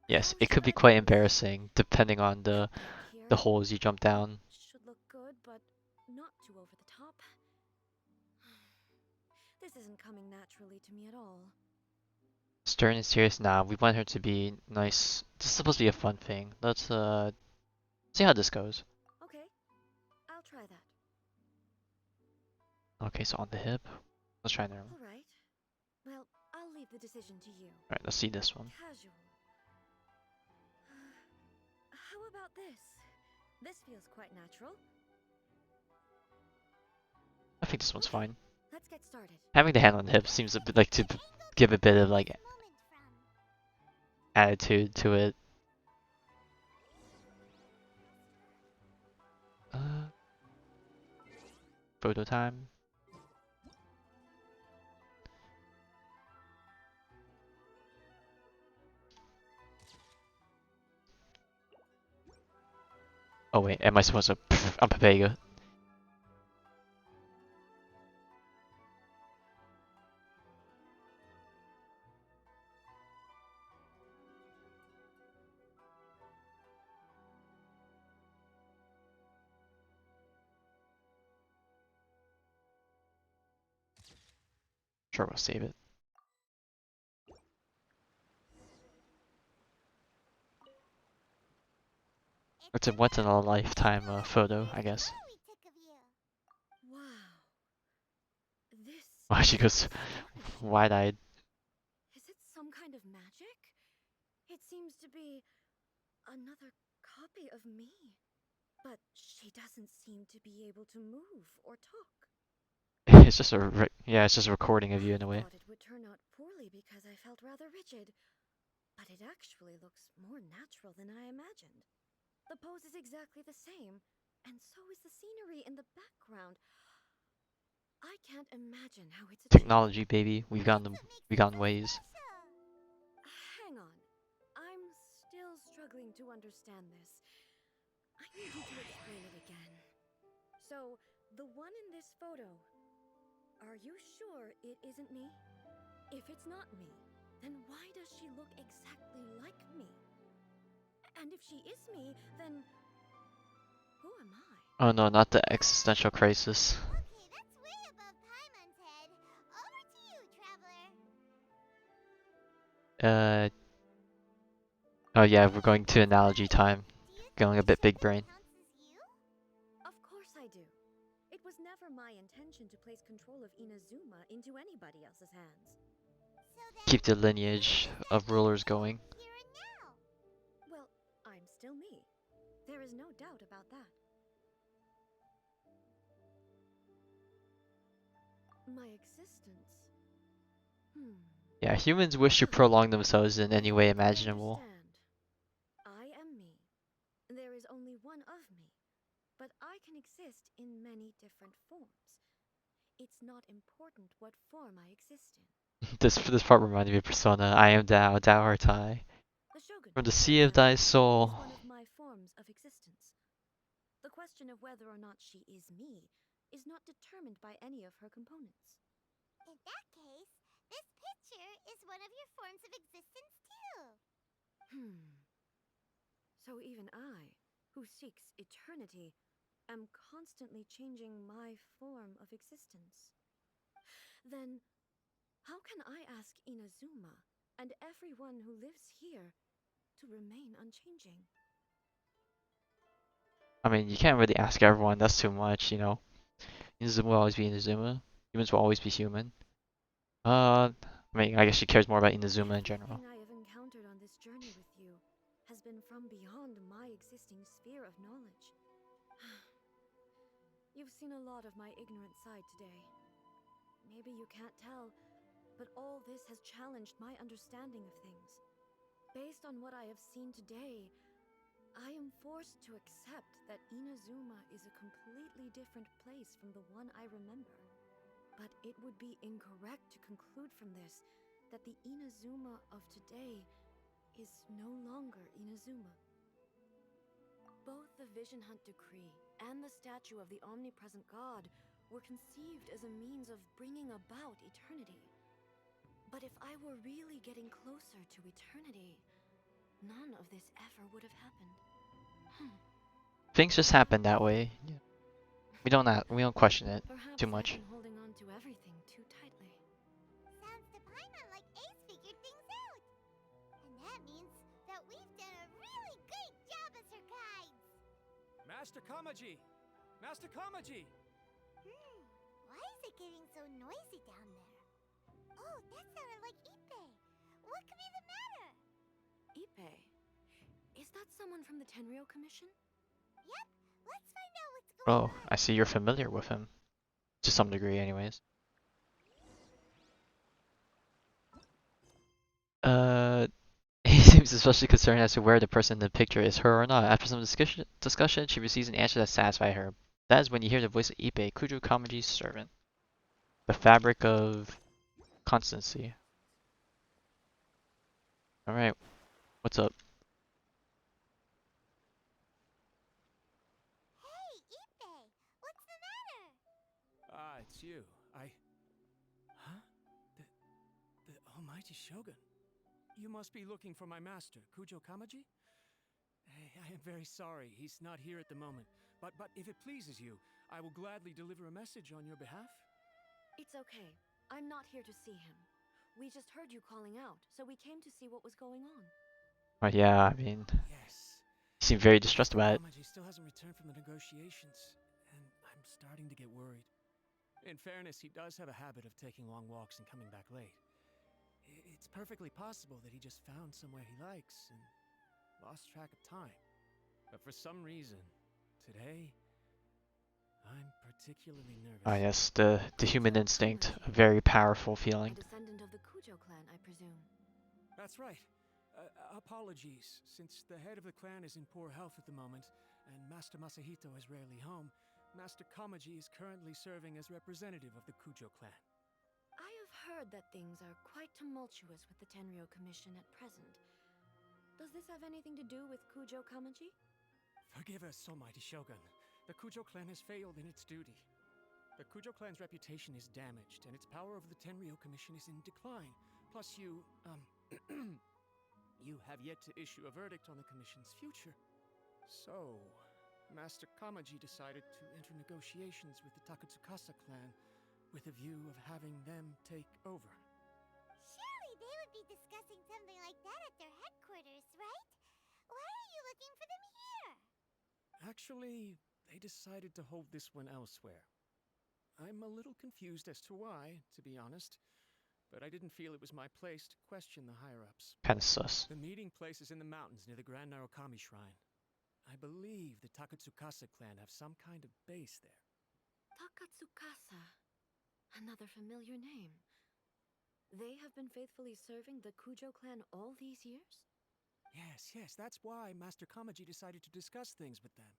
Yes, How it could should be I quite do this? embarrassing depending on the Here, holes you jump down. should look good, but not too over the top. This isn't coming naturally to me at all. Stern and serious now. We want her to be nice. This is supposed to be a fun thing. Let's see how this goes. Okay, I'll try that. Okay, so on the hip. Let's try another one. All right. Well, I'll leave the decision to you. Alright, let's see this one. Casual. How about this? This feels quite natural. I think this one's Okay, fine. let's get started. Having the hand on the hip seems a bit like to give a bit of like attitude to it. Photo time. Oh wait, am I supposed to? I'm Papega. Sure, we'll save it. It's a once in a lifetime photo, I guess. Wow. This Wow, she is goes astonishing. wide-eyed. Is it some kind of magic? It seems to be another copy of me. But she doesn't seem to be able to move or talk. It's just it's just a recording of you in a I way. thought it would turn out poorly because I felt rather rigid. But it actually looks more natural than I imagined. The pose is exactly the same, and so is the scenery in the background. I can't imagine how it's achieved. Technology, baby. We got ways. Hang on. I'm still struggling to understand this. I need you to explain it again. So, the one in this photo, are you sure it isn't me? If it's not me, then why does she look exactly like me? And if she is me, then who am I? Oh no, not the existential crisis. Okay, that's way above Paimon's head. Over to you, traveler. Oh yeah, we're going to analogy time. Do you Going a think bit the big Shogun brain. counts as you? Of course I do. It was never my intention to place control of Inazuma into anybody else's hands. So then, Keep the lineage of rulers going. here and now. Well, I'm still me. There is no doubt about that. My existence. Yeah, humans wish to prolong themselves in any way imaginable. I understand. I am me. There is only one of me, but I can exist in many different forms. It's not important what form I exist in. This part reminded me of Persona. I am Tao, Tao are Tai. The Shogun, From the for sea of thy example, soul. is one of my forms of existence. The question of whether or not she is me is not determined by any of her components. In that case, this picture is one of your forms of existence too. So even I, who seeks eternity, am constantly changing my form of existence. Then, how can I ask Inazuma and everyone who lives here to remain unchanging? I mean, you can't really ask everyone. That's too much, you know. Inazuma will always be Inazuma. Humans will always be human. I mean, I guess she cares more about Inazuma in general. Everything I have encountered on this journey with you has been from beyond my existing sphere of knowledge. You've seen a lot of my ignorant side today. Maybe you can't tell, but all this has challenged my understanding of things. Based on what I have seen today, I am forced to accept that Inazuma is a completely different place from the one I remember. But it would be incorrect to conclude from this that the Inazuma of today is no longer Inazuma. Both the Vision Hunt Decree and the statue of the omnipresent god were conceived as a means of bringing about eternity. But if I were really getting closer to eternity, none of this ever would have happened. Things just happen that way. We don't question it Perhaps too I've much. been holding on to everything too tightly. Sounds to Paimon like Ace figured things out. And that means that we've done a really great job as her guides. Master Kamaji! Master Kamaji! Why is it getting so noisy down there? Oh, that sounded like Ippei. What could be the matter? Ippei? Is that someone from the Tenryou Commission? Yep, let's find out what's going Oh, on. I see you're familiar with him. To some degree, anyways. He seems especially concerned as to where the person in the picture is her or not. After some discussion, she receives an answer that satisfies her. That is when you hear the voice of Ippei, Kujo Kamaji's servant. The fabric of constancy. Alright, what's up? Hey, Ippei, what's the matter? Ah, it's you. Huh? The almighty Shogun. You must be looking for my master, Kujo Kamaji? I am very sorry, he's not here at the moment. But if it pleases you, I will gladly deliver a message on your behalf. It's okay. I'm not here to see him. We just heard you calling out, so we came to see what was going on. Oh yeah, I mean, Yes. he seemed very distressed about it. Kamaji still hasn't returned from the negotiations, and I'm starting to get worried. In fairness, he does have a habit of taking long walks and coming back late. It's perfectly possible that he just found somewhere he likes and lost track of time. But for some reason, today, I'm particularly nervous. Ah yes, the human Kujo instinct, Kamaji. a very powerful A feeling. descendant of the Kujo clan, I presume. That's right. Apologies, since the head of the clan is in poor health at the moment, and Master Masahito is rarely home, Master Kamaji is currently serving as representative of the Kujo clan. I have heard that things are quite tumultuous with the Tenryou Commission at present. Does this have anything to do with Kujo Kamaji? Forgive us, almighty Shogun. The Kujo clan has failed in its duty. The Kujo clan's reputation is damaged, and its power over the Tenryou Commission is in decline. Plus you have yet to issue a verdict on the Commission's future. So, Master Kamaji decided to enter negotiations with the Takatsukasa clan with a view of having them take over. Surely they would be discussing something like that at their headquarters, right? Why are you looking for them here? Actually, they decided to hold this one elsewhere. I'm a little confused as to why, to be honest, but I didn't feel it was my place to question the higher-ups. Kinda sus. The meeting place is in the mountains near the Grand Narukami Shrine. I believe the Takatsukasa clan have some kind of base there. Takatsukasa. Another familiar name. They have been faithfully serving the Kujo clan all these years? Yes, that's why Master Kamaji decided to discuss things with them.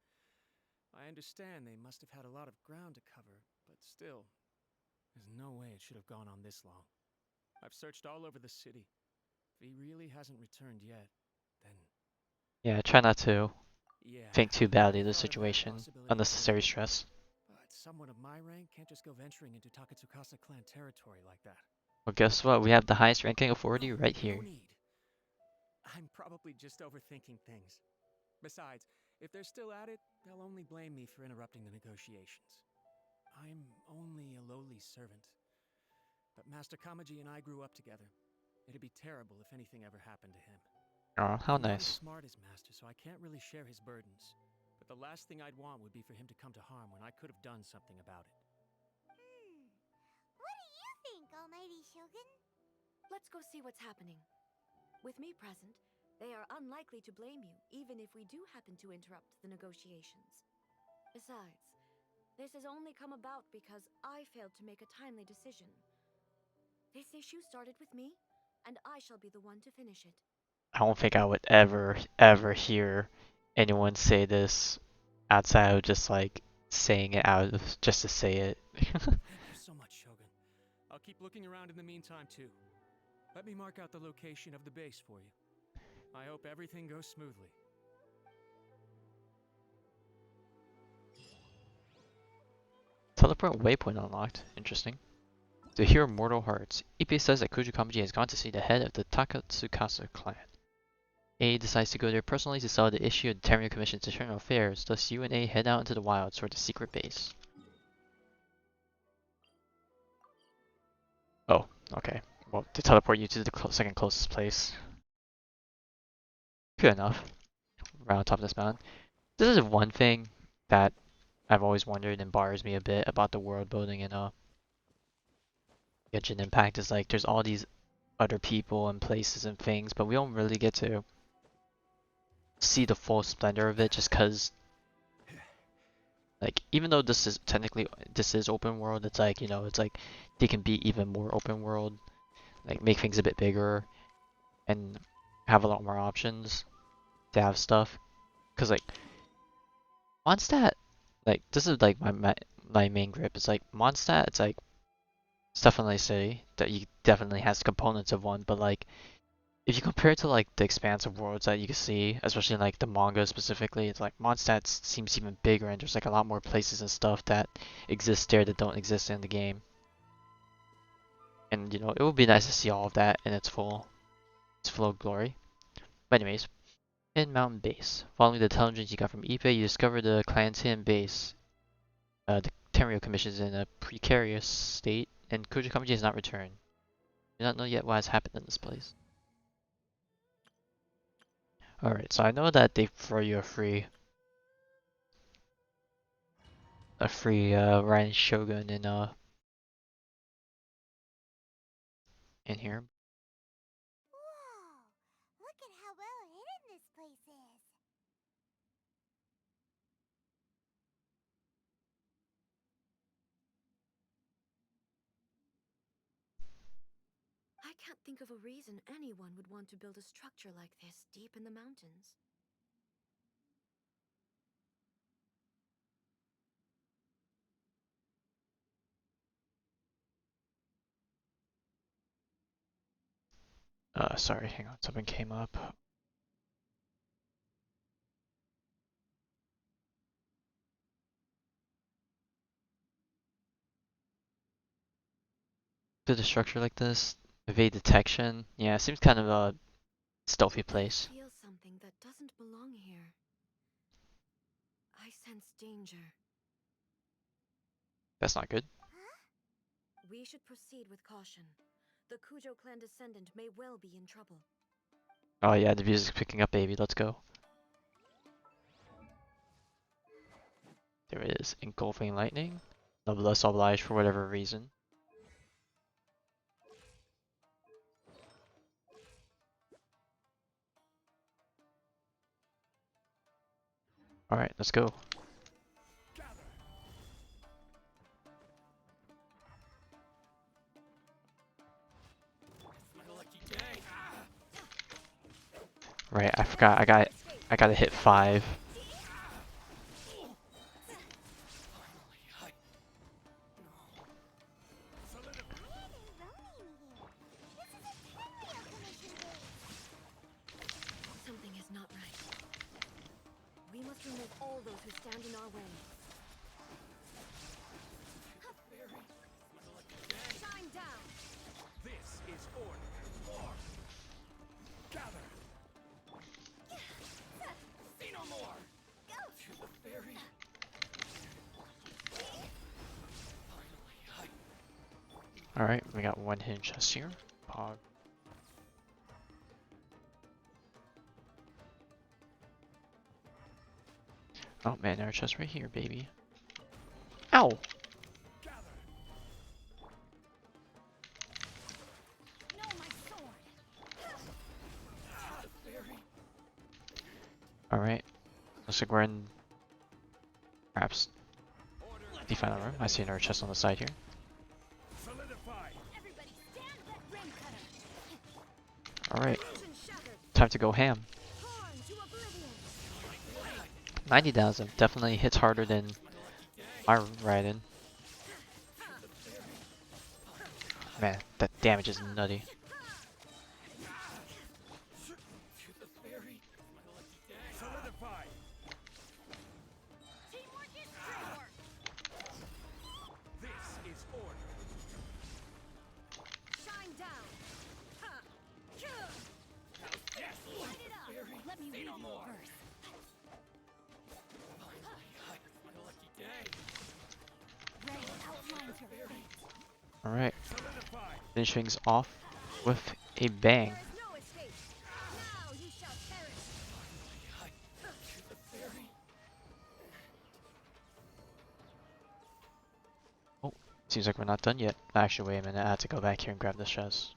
I understand they must have had a lot of ground to cover, but still, there's no way it should have gone on this long. I've searched all over the city. If he really hasn't returned yet, then Yeah, try not to yeah, think too badly of I've the thought of that situation. possibility too. Unnecessary stress. But someone of my rank can't just go venturing into Takatsukasa clan territory like that. Well, guess what? We have the highest ranking authority No, right no here. need. I'm probably just overthinking things. Besides, if they're still at it, they'll only blame me for interrupting the negotiations. I'm only a lowly servant. But Master Kamaji and I grew up together. It'd be terrible if anything ever happened to him. Oh, how I'm not as nice. smart as Master, so I can't really share his burdens. But the last thing I'd want would be for him to come to harm when I could have done something about it. What do you think, Almighty Shogun? Let's go see what's happening. With me present, they are unlikely to blame you, even if we do happen to interrupt the negotiations. Besides, this has only come about because I failed to make a timely decision. This issue started with me, and I shall be the one to finish it. I don't think I would ever hear anyone say this outside of just like saying it out of just to say it. Thank you so much, Shogun. I'll keep looking around in the meantime, too. Let me mark out the location of the base for you. I hope everything goes smoothly. Teleport waypoint unlocked. Interesting. To hear Mortal Hearts, Ippei says that Kujo Kamaji has gone to see the head of the Takatsukasa clan. A decides to go there personally to settle the issue of the Terminal Commission's internal affairs, thus you and A head out into the wilds toward the secret base. Oh, okay. Well, to teleport you to the second closest place. Good enough. Around top of this mountain. This is one thing that I've always wondered and bothers me a bit about the world building in Genshin Impact is like there's all these other people and places and things, but we don't really get to see the full splendor of it just because like even though this is technically this is open world, it's like, you know, it's like they can be even more open world, like make things a bit bigger and have a lot more options to have stuff. Cause like Mondstadt, like this is like my main grip. It's like Mondstadt, it's definitely a city that you definitely has components of one, but like if you compare it to like the expansive worlds that you can see, especially in like the manga specifically, it's like Mondstadt seems even bigger and there's like a lot more places and stuff that exist there that don't exist in the game. And you know, it would be nice to see all of that in its full glory. But anyways, in Mountain Base, following the intelligence you got from Ippei, you discover the clan's hidden base. The Tenryo Commission is in a precarious state, and Kujo Kamaji has not returned. We do not know yet what has happened in this place. Alright, so I know that they throw you a free Raiden Shogun in here. Whoa! Look at how well hidden this place is. I can't think of a reason anyone would want to build a structure like this deep in the mountains. Sorry, hang on, something came up. Did a structure like this evade detection? Yeah, it seems kind of a stealthy place. I feel something that doesn't belong here. I sense danger. That's not good. We should proceed with caution. The Kujo clan descendant may well be in trouble. Oh yeah, the music's picking up, baby. Let's go. There it is. Engulfing lightning. Noblesse oblige for whatever reason. Alright, let's go. Right, I forgot I gotta hit 5. Something is not right. We must remove all those who stand in our way. Shine down! This is order. Gather. See no more. Go to the ferry. Alright, we got one hidden chest here. Pog. Oh man, there's a chest right here, baby. Ow! No, my sword. Alright. Looks like we're in perhaps the final room. I see another chest on the side here. Everybody stand back, ring cutter. Alright. Illusion shattered! Time to go ham. Torn to oblivion! 90,000 definitely hits harder than my Raiden. Man, that damage is nutty. Teamwork is teamwork. This is order. Shine down! Light it up. Let me read you a verse. Raiden outlines your fate. Alright. Finish things off with a bang. There is no escape! Now you shall perish! Oh, seems like we're not done yet. Actually, wait a minute. I have to go back here and grab this chest.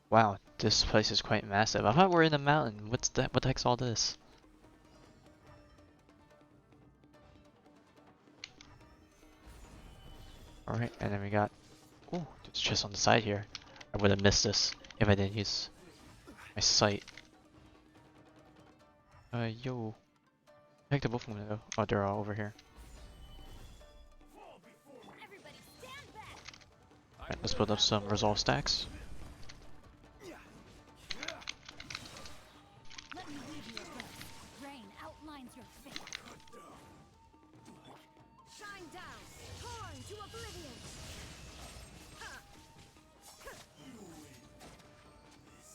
Wow, this place is quite massive. I thought we were in a mountain. What's that? What the heck's all this? Alright, and then we got... Oh, there's a chest on the side here. I would have missed this if I didn't use my sight. Yo. Where the heck did both of them go? Oh, they're all over here. Everybody stand back. Alright, let's build up some resolve stacks. Let me read you a verse. Rain outlines your fate. Shine down! Torn to oblivion!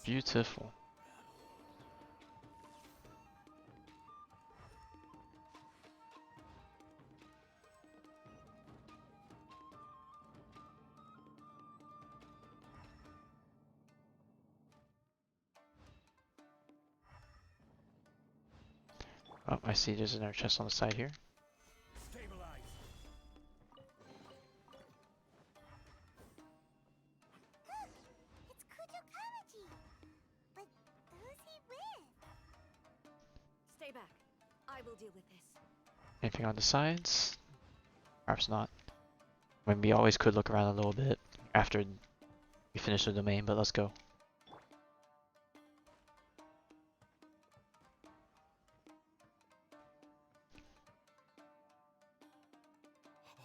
Beautiful. Oh, I see there's another chest on the side here. It's Kujokamaji. But who's he with? Stay back. I will deal with this. Anything on the sides? Perhaps not. I mean, we always could look around a little bit after we finish the domain, but let's go.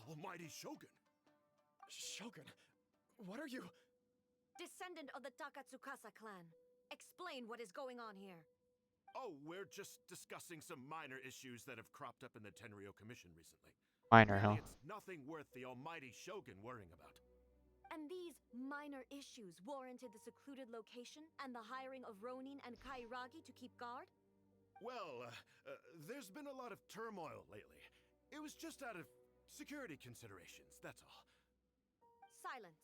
Almighty Shogun! Shogun, what are you? Descendant of the Takatsukasa clan. Explain what is going on here. Oh, we're just discussing some minor issues that have cropped up in the Tenryo Commission recently. Minor, huh? Really, it's nothing worth the almighty Shogun worrying about. And these minor issues warranted the secluded location and the hiring of Ronin and Kairagi to keep guard? Well, there's been a lot of turmoil lately. It was just out of security considerations, that's all. Silence.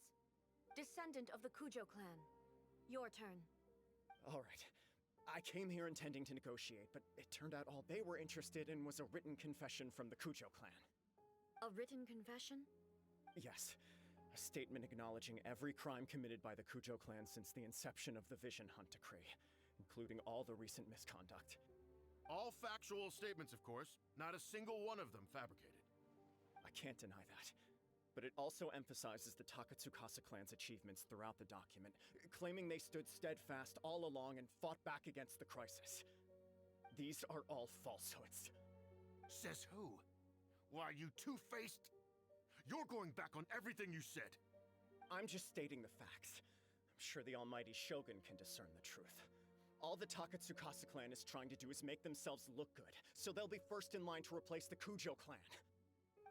Descendant of the Kujo clan. Your turn. Alright. I came here intending to negotiate, but it turned out all they were interested in was a written confession from the Kujo clan. A written confession? Yes, a statement acknowledging every crime committed by the Kujo clan since the inception of the Vision Hunt Decree, including all the recent misconduct. All factual statements, of course. Not a single one of them fabricated. I can't deny that. But it also emphasizes the Takatsukasa clan's achievements throughout the document, claiming they stood steadfast all along and fought back against the crisis. These are all falsehoods. Says who? Why, you two-faced... You're going back on everything you said. I'm just stating the facts. I'm sure the almighty Shogun can discern the truth. All the Takatsukasa clan is trying to do is make themselves look good, so they'll be first in line to replace the Kujo clan.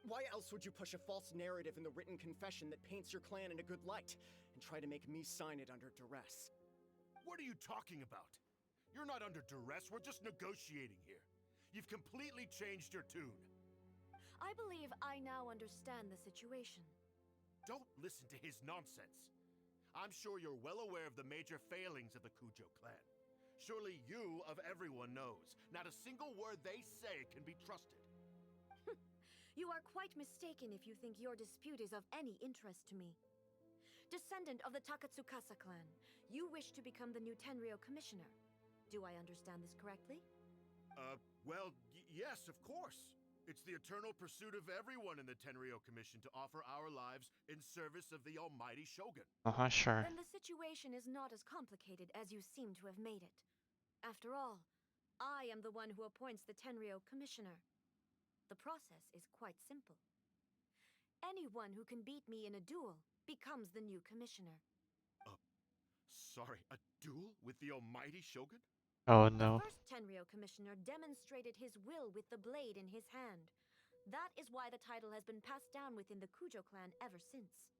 Why else would you push a false narrative in the written confession that paints your clan in a good light, and try to make me sign it under duress? What are you talking about? You're not under duress, we're just negotiating here. You've completely changed your tune. I believe I now understand the situation. Don't listen to his nonsense. I'm sure you're well aware of the major failings of the Kujo clan. Surely you, of everyone, knows. Not a single word they say can be trusted. You are quite mistaken if you think your dispute is of any interest to me. Descendant of the Takatsukasa clan, you wish to become the new Tenryo commissioner. Do I understand this correctly? Well, yes, of course. It's the eternal pursuit of everyone in the Tenryo Commission to offer our lives in service of the almighty Shogun. Sure. Then the situation is not as complicated as you seem to have made it. After all, I am the one who appoints the Tenryo commissioner. The process is quite simple. Anyone who can beat me in a duel becomes the new commissioner. Sorry, a duel with the almighty Shogun? Oh The no. first Tenryo commissioner demonstrated his will with the blade in his hand. That is why the title has been passed down within the Kujo clan ever since.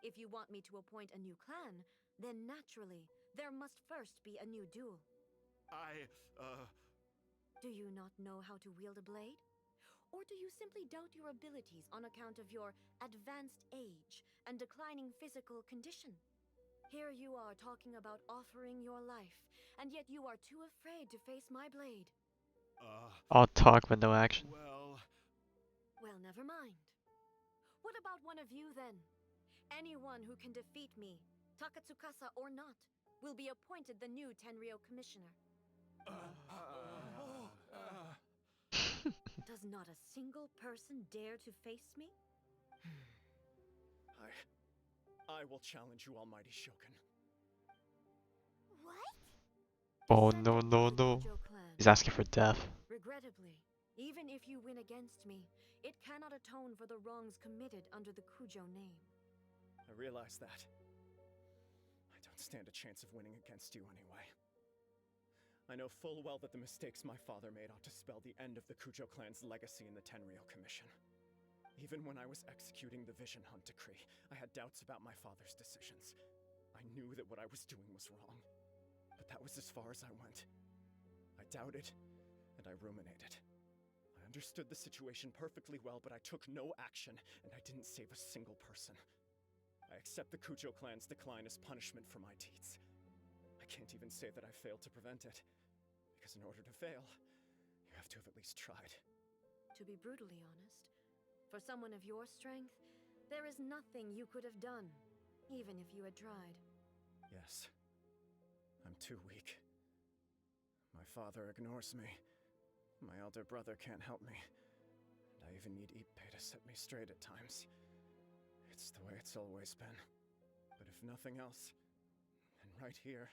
If you want me to appoint a new clan, then naturally, there must first be a new duel. Do you not know how to wield a blade? Or do you simply doubt your abilities on account of your advanced age and declining physical condition? Here you are talking about offering your life, and yet you are too afraid to face my blade. I'll talk with no action. Well, never mind. What about one of you then? Anyone who can defeat me, Takatsukasa or not, will be appointed the new Tenryo commissioner. Does not a single person dare to face me? I will challenge you, almighty Shogun. What? Oh Descendant no of no the no. Kujo clan. He's asking for death. Regrettably, even if you win against me, it cannot atone for the wrongs committed under the Kujo name. I realize that. I don't stand a chance of winning against you anyway. I know full well that the mistakes my father made ought to spell the end of the Kujo clan's legacy in the Tenryo Commission. Even when I was executing the Vision Hunt Decree, I had doubts about my father's decisions. I knew that what I was doing was wrong. But that was as far as I went. I doubted, and I ruminated. I understood the situation perfectly well, but I took no action, and I didn't save a single person. I accept the Kujo clan's decline as punishment for my deeds. I can't even say that I failed to prevent it, because in order to fail, you have to have at least tried. To be brutally honest, for someone of your strength, there is nothing you could have done, even if you had tried. Yes. I'm too weak. My father ignores me. My elder brother can't help me. And I even need Ippei to set me straight at times. It's the way it's always been. But if nothing else, then right here,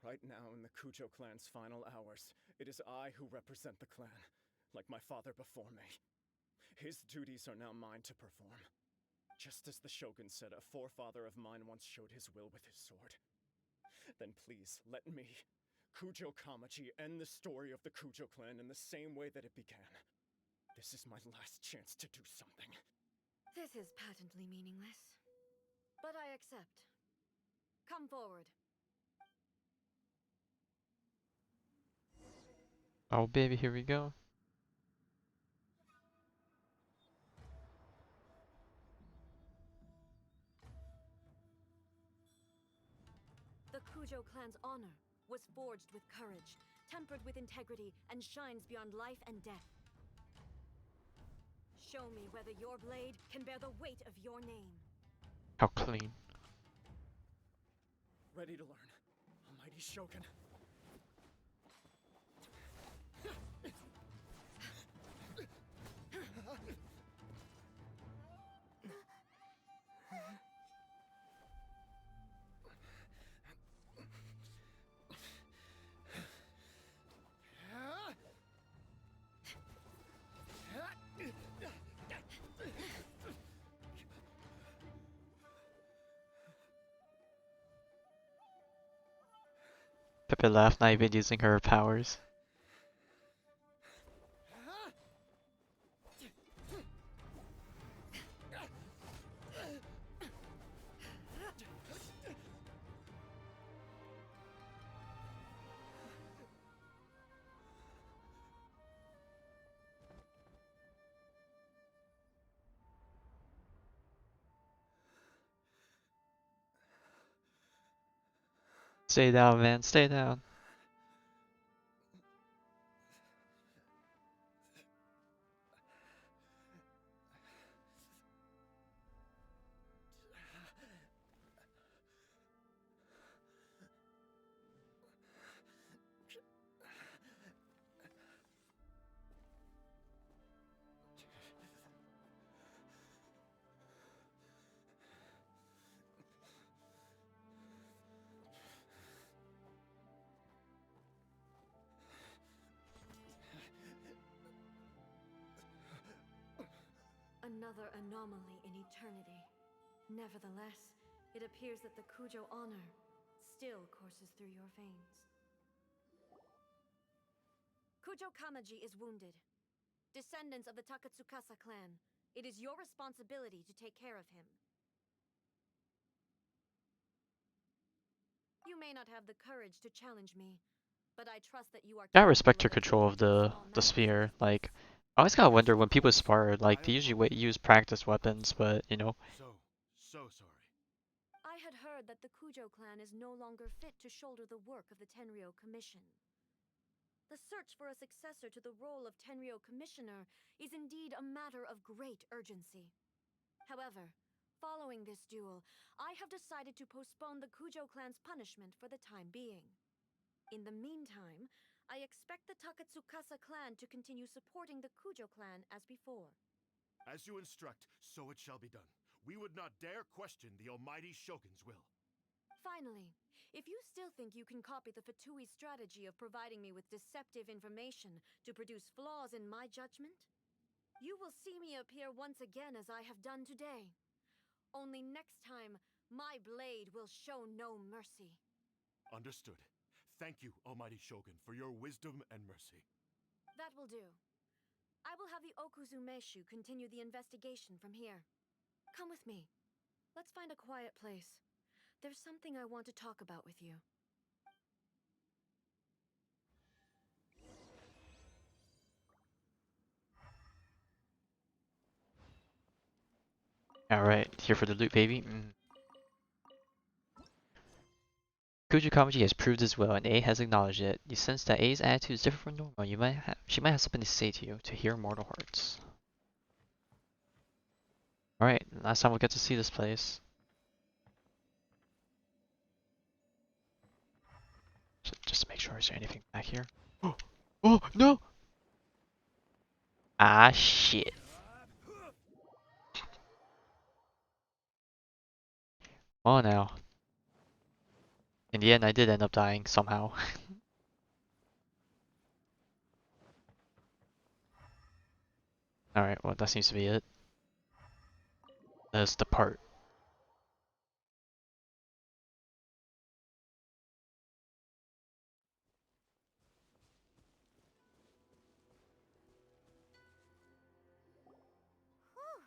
right now in the Kujo clan's final hours, it is I who represent the clan, like my father before me. His duties are now mine to perform. Just as the Shogun said a forefather of mine once showed his will with his sword. Then please, let me, Kujo Kamaji, end the story of the Kujo clan in the same way that it began. This is my last chance to do something. This is patently meaningless. But I accept. Come forward. Oh baby, here we go. The Kujo clan's honor was forged with courage, tempered with integrity, and shines beyond life and death. Show me whether your blade can bear the weight of your name. How clean. Ready to learn. Almighty Shogun. Pepe laughed, not even using her powers. Stay down, man. Stay down. Another anomaly in eternity. Nevertheless, it appears that the Kujo honor still courses through your veins. Kujo Kamaji is wounded. Descendants of the Takatsukasa clan, it is your responsibility to take care of him. You may not have the courage to challenge me, but I trust that you are Gotta capable respect your of control of attending to the small the matters sphere. such as Like, this. I always gotta wonder when people spar. Like, they usually use practice weapons, but you know. So sorry. I had heard that the Kujo clan is no longer fit to shoulder the work of the Tenryo Commission. The search for a successor to the role of Tenryo Commissioner is indeed a matter of great urgency. However, following this duel, I have decided to postpone the Kujo clan's punishment for the time being. In the meantime, I expect the Takatsukasa clan to continue supporting the Kujo clan as before. As you instruct, so it shall be done. We would not dare question the almighty Shogun's will. Finally, if you still think you can copy the Fatui strategy of providing me with deceptive information to produce flaws in my judgment, you will see me appear once again as I have done today. Only next time, my blade will show no mercy. Understood. Thank you, almighty Shogun, for your wisdom and mercy. That will do. I will have the Okuzumeshu continue the investigation from here. Come with me. Let's find a quiet place. There's something I want to talk about with you. Alright, here for the loot, baby. Kujo Kamaji has proved his will, and A has acknowledged it. You sense that A's attitude is different from normal. She might have something to say to you, to hear mortal hearts. Alright, last time we'll get to see this place. So just to make sure, is there anything back here? Oh, oh no! Ah, shit. Oh no. In the end, I did end up dying somehow. Alright, well, that seems to be it. Let's depart. Whew.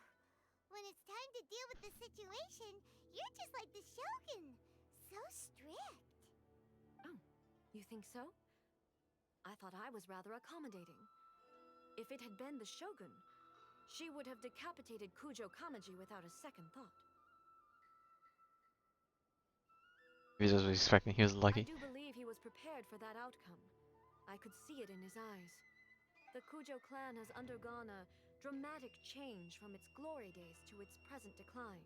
When it's time to deal with the situation, you're just like the Shogun. So strict. Oh, you think so? I thought I was rather accommodating. If it had been the Shogun, she would have decapitated Kujo Kamaji without a second thought. He was expecting he was I lucky. do believe he was prepared for that outcome. I could see it in his eyes. The Kujo clan has undergone a dramatic change from its glory days to its present decline.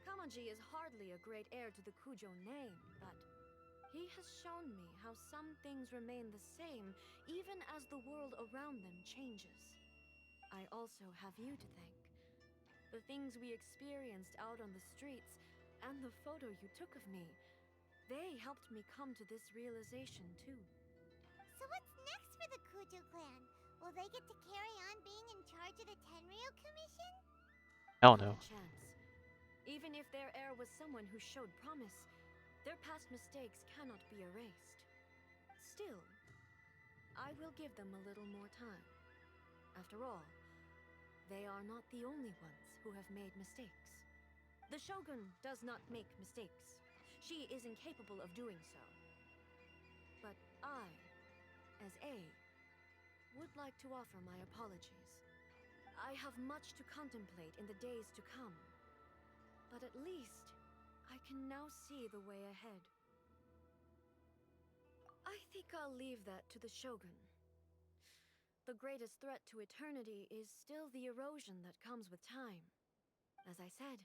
Kamaji is hardly a great heir to the Kujo name, but he has shown me how some things remain the same even as the world around them changes. I also have you to thank. The things we experienced out on the streets and the photo you took of me, they helped me come to this realization too. So what's next for the Kujo clan? Will they get to carry on being in charge of the Tenryo Commission? Hell Not no. a chance. Even if their heir was someone who showed promise, their past mistakes cannot be erased. Still, I will give them a little more time. After all, they are not the only ones who have made mistakes. The Shogun does not make mistakes. She is incapable of doing so. But I, as A, would like to offer my apologies. I have much to contemplate in the days to come, but at least I can now see the way ahead. I think I'll leave that to the Shogun. The greatest threat to eternity is still the erosion that comes with time. As I said,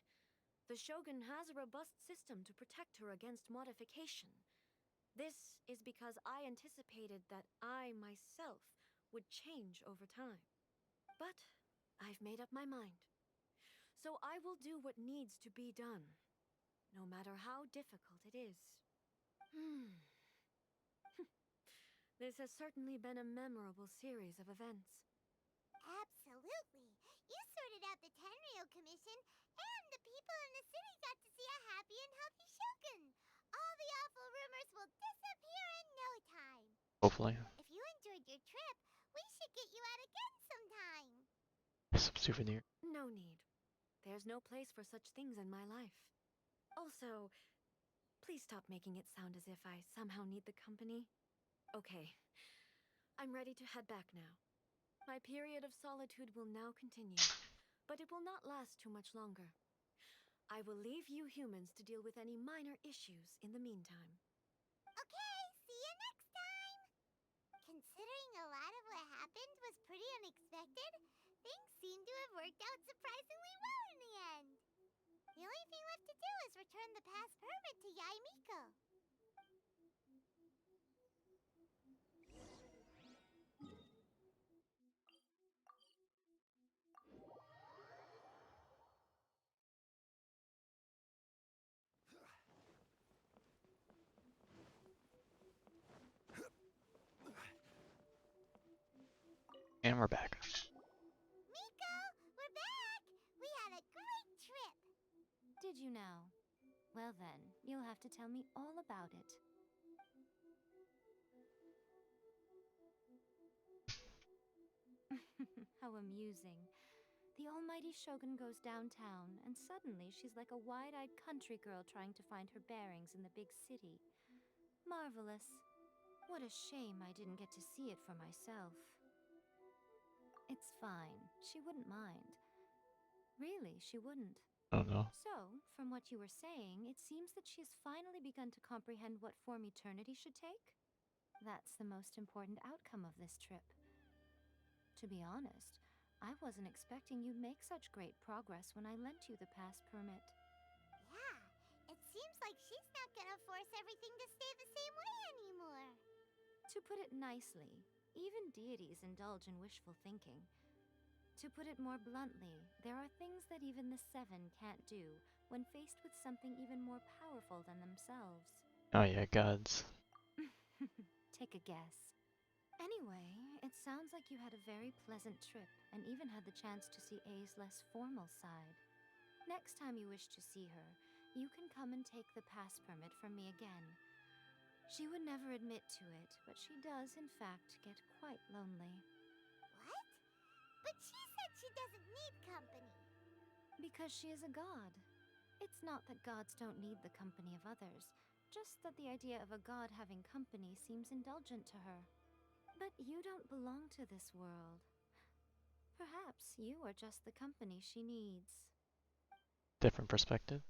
the Shogun has a robust system to protect her against modification. This is because I anticipated that I myself would change over time. But I've made up my mind. So I will do what needs to be done, no matter how difficult it is. This has certainly been a memorable series of events. Absolutely. You sorted out the Tenryo Commission, and the people in the city got to see a happy and healthy Shogun. All the awful rumors will disappear in no time. Hopefully. If you enjoyed your trip, we should get you out again sometime. Some souvenir. No need. There's no place for such things in my life. Also, please stop making it sound as if I somehow need the company. Okay, I'm ready to head back now. My period of solitude will now continue, but it will not last too much longer. I will leave you humans to deal with any minor issues in the meantime. Okay, see you next time! Considering a lot of what happened was pretty unexpected, things seem to have worked out surprisingly well in the end. The only thing left to do is return the pass permit to Yaimiko. And we're back. Miko, we're back! We had a great trip! Did you now? Well then, you'll have to tell me all about it. How amusing. The almighty Shogun goes downtown, and suddenly she's like a wide-eyed country girl trying to find her bearings in the big city. Marvelous. What a shame I didn't get to see it for myself. It's fine. She wouldn't mind. Really, she wouldn't. I don't know. So, from what you were saying, it seems that she has finally begun to comprehend what form eternity should take? That's the most important outcome of this trip. To be honest, I wasn't expecting you'd make such great progress when I lent you the pass permit. Yeah, it seems like she's not gonna force everything to stay the same way anymore. To put it nicely, even deities indulge in wishful thinking. To put it more bluntly, there are things that even the Seven can't do when faced with something even more powerful than themselves. Oh yeah, gods. Take a guess. Anyway, it sounds like you had a very pleasant trip and even had the chance to see A's less formal side. Next time you wish to see her, you can come and take the pass permit from me again. She would never admit to it, but she does, in fact, get quite lonely. What? But she said she doesn't need company. Because she is a god. It's not that gods don't need the company of others, just that the idea of a god having company seems indulgent to her. But you don't belong to this world. Perhaps you are just the company she needs. Different perspective.